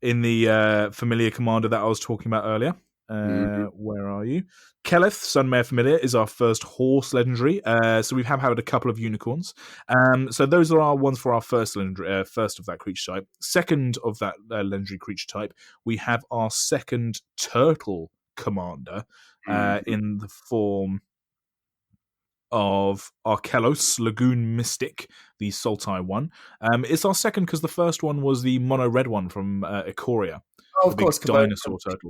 in the familiar commander that I was talking about earlier. Where are you? Keleth, Sunmare Familiar, is our first horse legendary. So we have had a couple of unicorns. So those are our ones for our first legendary, first of that creature type. Second of that legendary creature type, we have our second turtle commander in the form of Arkelos, Lagoon Mystic, the Sultai one. It's our second because the first one was the mono red one from Ikoria. Oh, of course, dinosaur turtle.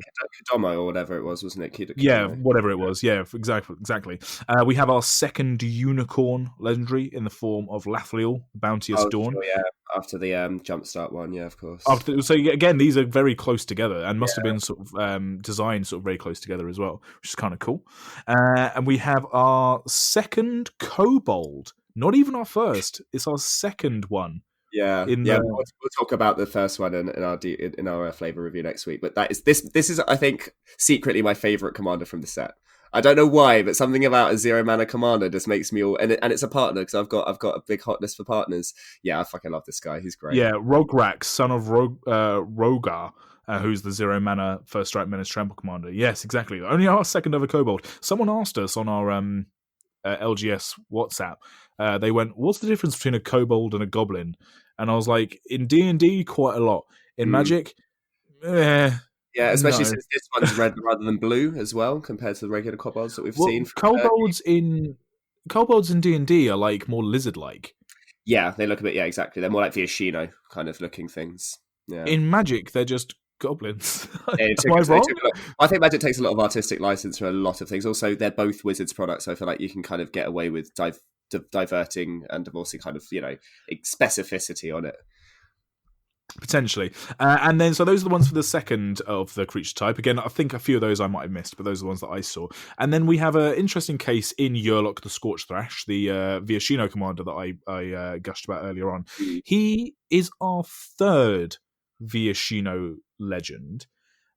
Kodomo or whatever it was, wasn't it? Yeah, whatever it was. Yeah, exactly. We have our second unicorn legendary in the form of Lathliel, Bounteous Dawn. Sure, yeah, after the Jumpstart one, yeah, of course. So again, these are very close together and must have been sort of designed sort of very close together as well, which is kind of cool. And we have our second kobold. Not even our first; it's our second one. Yeah, we'll talk about the first one in our flavor review next week. But this is I think secretly my favorite commander from the set. I don't know why, but something about a 0 mana commander just makes me all and it's a partner because I've got a big hotness for partners. Yeah, I fucking love this guy. He's great. Yeah, Rograk, son of Rogar. Who's the 0 mana first strike menace trample commander? Yes, exactly. Only our second ever kobold. Someone asked us on our LGS WhatsApp. They went, "What's the difference between a kobold and a goblin?" And I was like, "In D&D, quite a lot. In Magic, yeah, especially since this one's red rather than blue as well, compared to the regular kobolds that we've seen. Kobolds in D&D are like more lizard-like. Yeah, they look a bit. Yeah, exactly. They're more like the Ashino kind of looking things. Yeah. In Magic, they're just goblins. I think Magic takes a lot of artistic license for a lot of things. Also, they're both Wizards products, so I feel like you can kind of get away with diverting and divorcing kind of specificity on it. Potentially. And then, so those are the ones for the second of the creature type. Again, I think a few of those I might have missed, but those are the ones that I saw. And then we have an interesting case in Yurlok the Scorched Thrash, the Viashino commander that I gushed about earlier on. He is our third Viashino legend,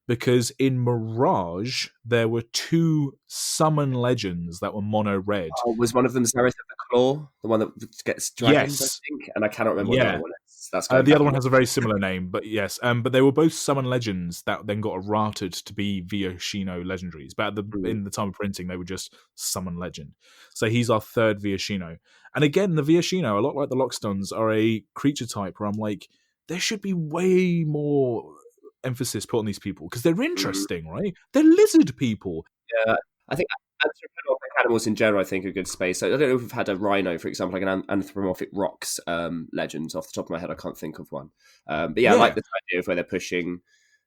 because in Mirage, there were two summon legends that were mono red. Oh, was one of them Zareth of the Claw, the one that gets dragons, I think? And I cannot remember what the other one is. That's the other one has a very similar name, but yes. But they were both summon legends that then got errated to be Viashino legendaries. But in the time of printing, they were just summon legend. So he's our third Viashino. And again, the Viashino, a lot like the Lockstones, are a creature type where I'm like, there should be way more emphasis put on these people because they're interesting, right? They're lizard people. Yeah, I think anthropomorphic animals in general, I think, are a good space. I don't know if we've had a rhino, for example, like an anthropomorphic rocks legend. Off the top of my head, I can't think of one. But yeah, I like this idea of where they're pushing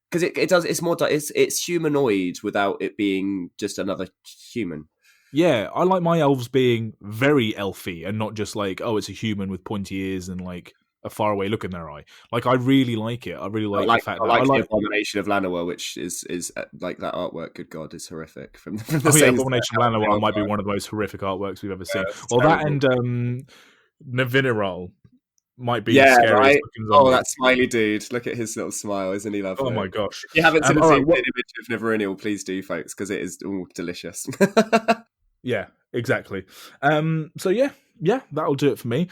because it does. It's more. It's humanoid without it being just another human. Yeah, I like my elves being very elfy and not just like, oh, it's a human with pointy ears and like a faraway look in their eye. Like, I really like it. I really like the fact that I like the Abomination of Llanowar, which is like that artwork. Good God, is horrific. From the Abomination of Llanowar might be one of the most horrific artworks we've ever seen. Well, terrible. That and Naviniral might be scary. Right? Oh, that smiley dude! Look at his little smile, isn't he lovely? Oh my gosh! If you haven't seen an image of Naviniral, please do, folks, because it is delicious. Yeah, exactly. So yeah, that'll do it for me.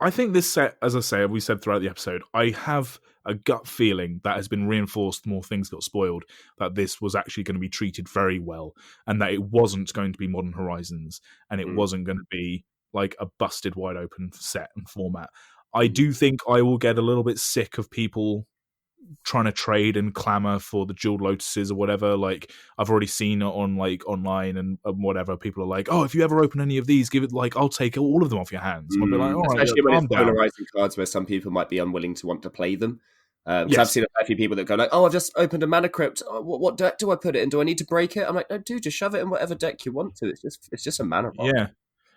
I think this set, as I say, we said throughout the episode, I have a gut feeling that has been reinforced more things got spoiled, that this was actually going to be treated very well, and that it wasn't going to be Modern Horizons, and it wasn't going to be like a busted wide open set and format. I do think I will get a little bit sick of people trying to trade and clamor for the jeweled lotuses or whatever. Like, I've already seen it on like online and whatever. People are like, "Oh, if you ever open any of these, give it like I'll take all of them off your hands." And I'll be like, "All right, especially when calm it's down." polarizing cards where some people might be unwilling to want to play them. Because Yes. I've seen a few people that go like, "Oh, I've just opened a mana crypt. Oh, what deck do I put it in? Do I need to break it?" I'm like, "No, dude, just shove it in whatever deck you want to. It's just a mana rock." Yeah.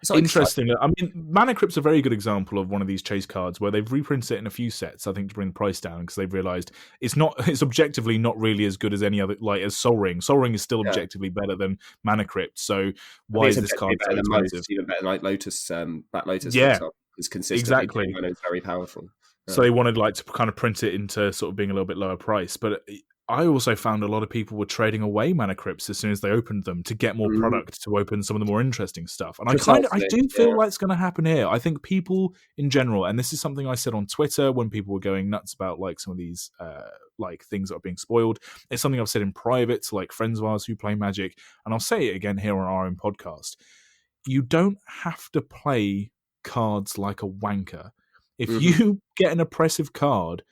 It's not Interesting. I mean, Mana Crypt's a very good example of one of these chase cards where they've reprinted it in a few sets, I think, to bring the price down because they've realized it's objectively not really as good as any other, like as Sol Ring. Sol Ring is still objectively better than Mana Crypt. So why is this card so expensive? Most, even better than like Lotus, Black Lotus, for Yeah, example, is consistently exactly. it's very powerful. So they wanted like to kind of print it into sort of being a little bit lower price, but I also found a lot of people were trading away Mana Crypts as soon as they opened them to get more product to open some of the more interesting stuff. And I do feel like it's going to happen here. I think people in general, and this is something I said on Twitter when people were going nuts about like some of these like things that are being spoiled. It's something I've said in private to like friends of ours who play Magic, and I'll say it again here on our own podcast. You don't have to play cards like a wanker. If you get an oppressive card,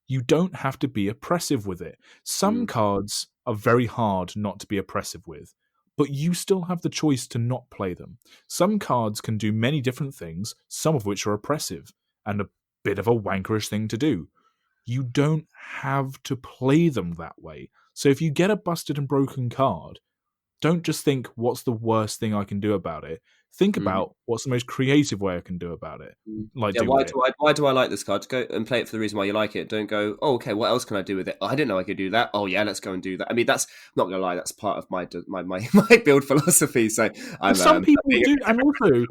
you don't have to be oppressive with it. Some cards are very hard not to be oppressive with, but you still have the choice to not play them. Some cards can do many different things, some of which are oppressive, and a bit of a wankerish thing to do. You don't have to play them that way. So if you get a busted and broken card, don't just think, what's the worst thing I can do about it? Think about what's the most creative way I can do about it. Like, yeah, why do I like this card? Go and play it for the reason why you like it. Don't go, "Oh, okay, what else can I do with it? Oh, I didn't know I could do that. Oh yeah, let's go and do that." I mean, that's not gonna lie, that's part of my my build philosophy. So some people do, and also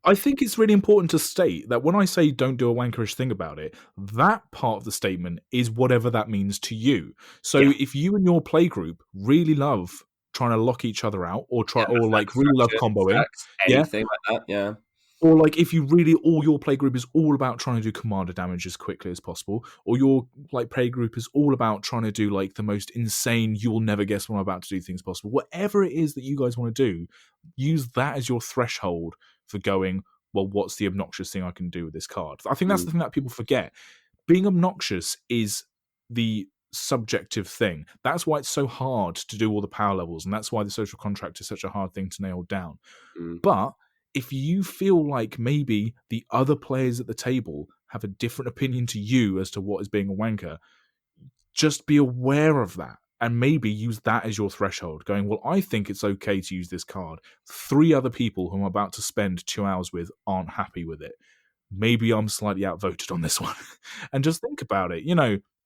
I think it's really important to state that when I say don't do a wankerish thing about it, that part of the statement is whatever that means to you. So if you and your playgroup really love trying to lock each other out or like really love comboing, anything like that, or like if you really all your playgroup is all about trying to do commander damage as quickly as possible, or your like playgroup is all about trying to do like the most insane you'll never guess what I'm about to do things possible, whatever it is that you guys want to do, use that as your threshold for going, well, what's the obnoxious thing I can do with this card? I think that's the thing that people forget. Being obnoxious is the subjective thing. That's why it's so hard to do all the power levels, and that's why the social contract is such a hard thing to nail down. But if you feel like maybe the other players at the table have a different opinion to you as to what is being a wanker, just be aware of that and maybe use that as your threshold, going, well, I think it's okay to use this card. 3 other people who I'm about to spend 2 hours with aren't happy with it. Maybe I'm slightly outvoted on this one. And just think about it,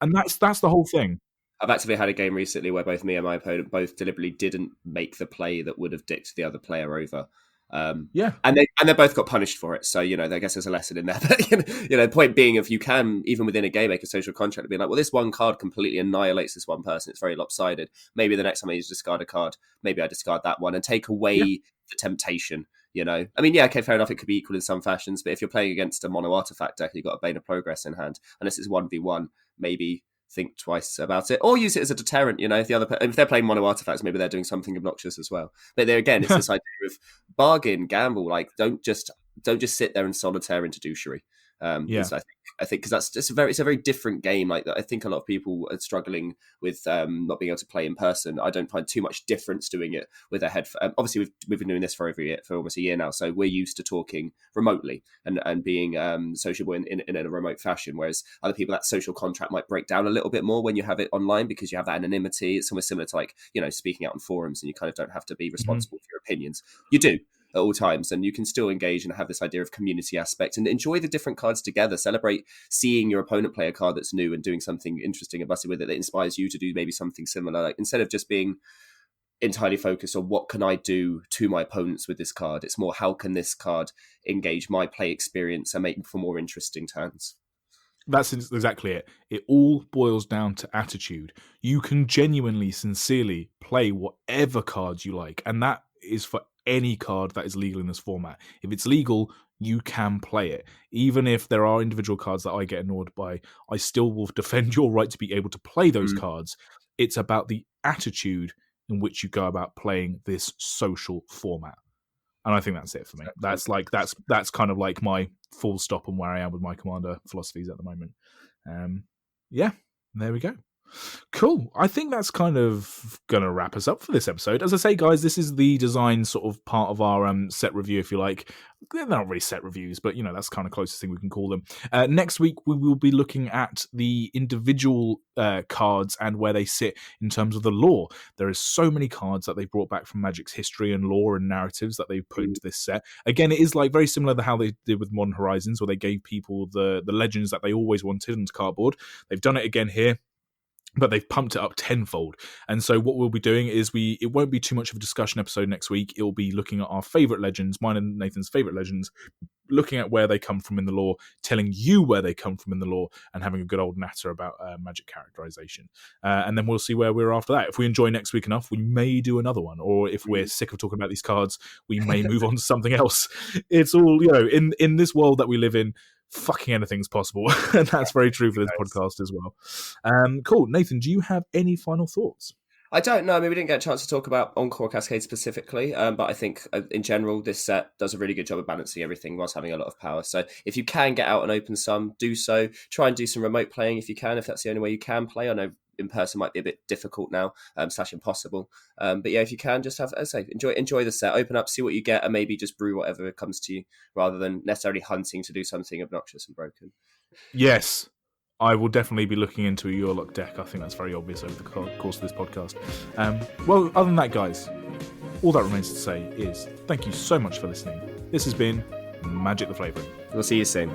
and that's the whole thing. I've actually had a game recently where both me and my opponent both deliberately didn't make the play that would have dicked the other player over. And they both got punished for it. So I guess there's a lesson in there. But the point being, if you can, even within a game, make a social contract, be like, well, this one card completely annihilates this one person. It's very lopsided. Maybe the next time I need to discard a card, maybe I discard that one and take away the temptation. I mean, okay, fair enough. It could be equal in some fashions, but if you're playing against a mono artifact deck, you've got a Bane of Progress in hand, unless it's 1v1, maybe think twice about it, or use it as a deterrent. If they're playing mono artifacts, maybe they're doing something obnoxious as well. But there again, it's this idea of bargain, gamble. Like, don't just sit there in solitaire into douchery. I think because that's just it's a very different game. Like, I think a lot of people are struggling with not being able to play in person. I don't find too much difference doing it with a head. Obviously, we've been doing this for almost a year now, so we're used to talking remotely and being sociable in a remote fashion. Whereas other people, that social contract might break down a little bit more when you have it online because you have that anonymity. It's almost similar to like speaking out on forums, and you kind of don't have to be responsible for your opinions. You do at all times, and you can still engage and have this idea of community aspect and enjoy the different cards together. Celebrate seeing your opponent play a card that's new and doing something interesting and busted with it that inspires you to do maybe something similar. Like, instead of just being entirely focused on what can I do to my opponents with this card, it's more how can this card engage my play experience and make for more interesting turns. That's exactly it. It all boils down to attitude. You can genuinely, sincerely play whatever cards you like, and that is for any card that is legal in this format. If it's legal, you can play it. Even if there are individual cards that I get annoyed by, I still will defend your right to be able to play those cards. It's about the attitude in which you go about playing this social format. And I think that's it for me. That's kind of like my full stop on where I am with my Commander philosophies at the moment. Yeah, there we go. Cool. I think that's kind of going to wrap us up for this episode. As I say, guys, this is the design sort of part of our set review, if you like. They're not really set reviews, but, that's kind of closest thing we can call them. Next week, we will be looking at the individual cards and where they sit in terms of the lore. There is so many cards that they've brought back from Magic's history and lore and narratives that they've put into this set. Again, it is like very similar to how they did with Modern Horizons, where they gave people the legends that they always wanted into cardboard. They've done it again here, but they've pumped it up tenfold. And so what we'll be doing is it won't be too much of a discussion episode next week. It'll be looking at our favourite legends, mine and Nathan's favourite legends, looking at where they come from in the lore, telling you where they come from in the lore, and having a good old natter about Magic characterization. And then we'll see where we're after that. If we enjoy next week enough, we may do another one. Or if we're sick of talking about these cards, we may move on to something else. It's all, in this world that we live in, fucking anything's possible. And that's very true for this podcast as well. Cool. Nathan, do you have any final thoughts? I don't know. I mean, we didn't get a chance to talk about Encore Cascade specifically, but I think in general, this set does a really good job of balancing everything whilst having a lot of power. So if you can get out and open some, do so. Try and do some remote playing if you can, if that's the only way you can play. I know in person might be a bit difficult now, / impossible. But yeah, if you can, just have, as I say, enjoy the set, open up, see what you get, and maybe just brew whatever comes to you, rather than necessarily hunting to do something obnoxious and broken. Yes. I will definitely be looking into a Your Luck deck. I think that's very obvious over the course of this podcast. Well, other than that, guys, all that remains to say is thank you so much for listening. This has been Magic the Flavouring. We'll see you soon.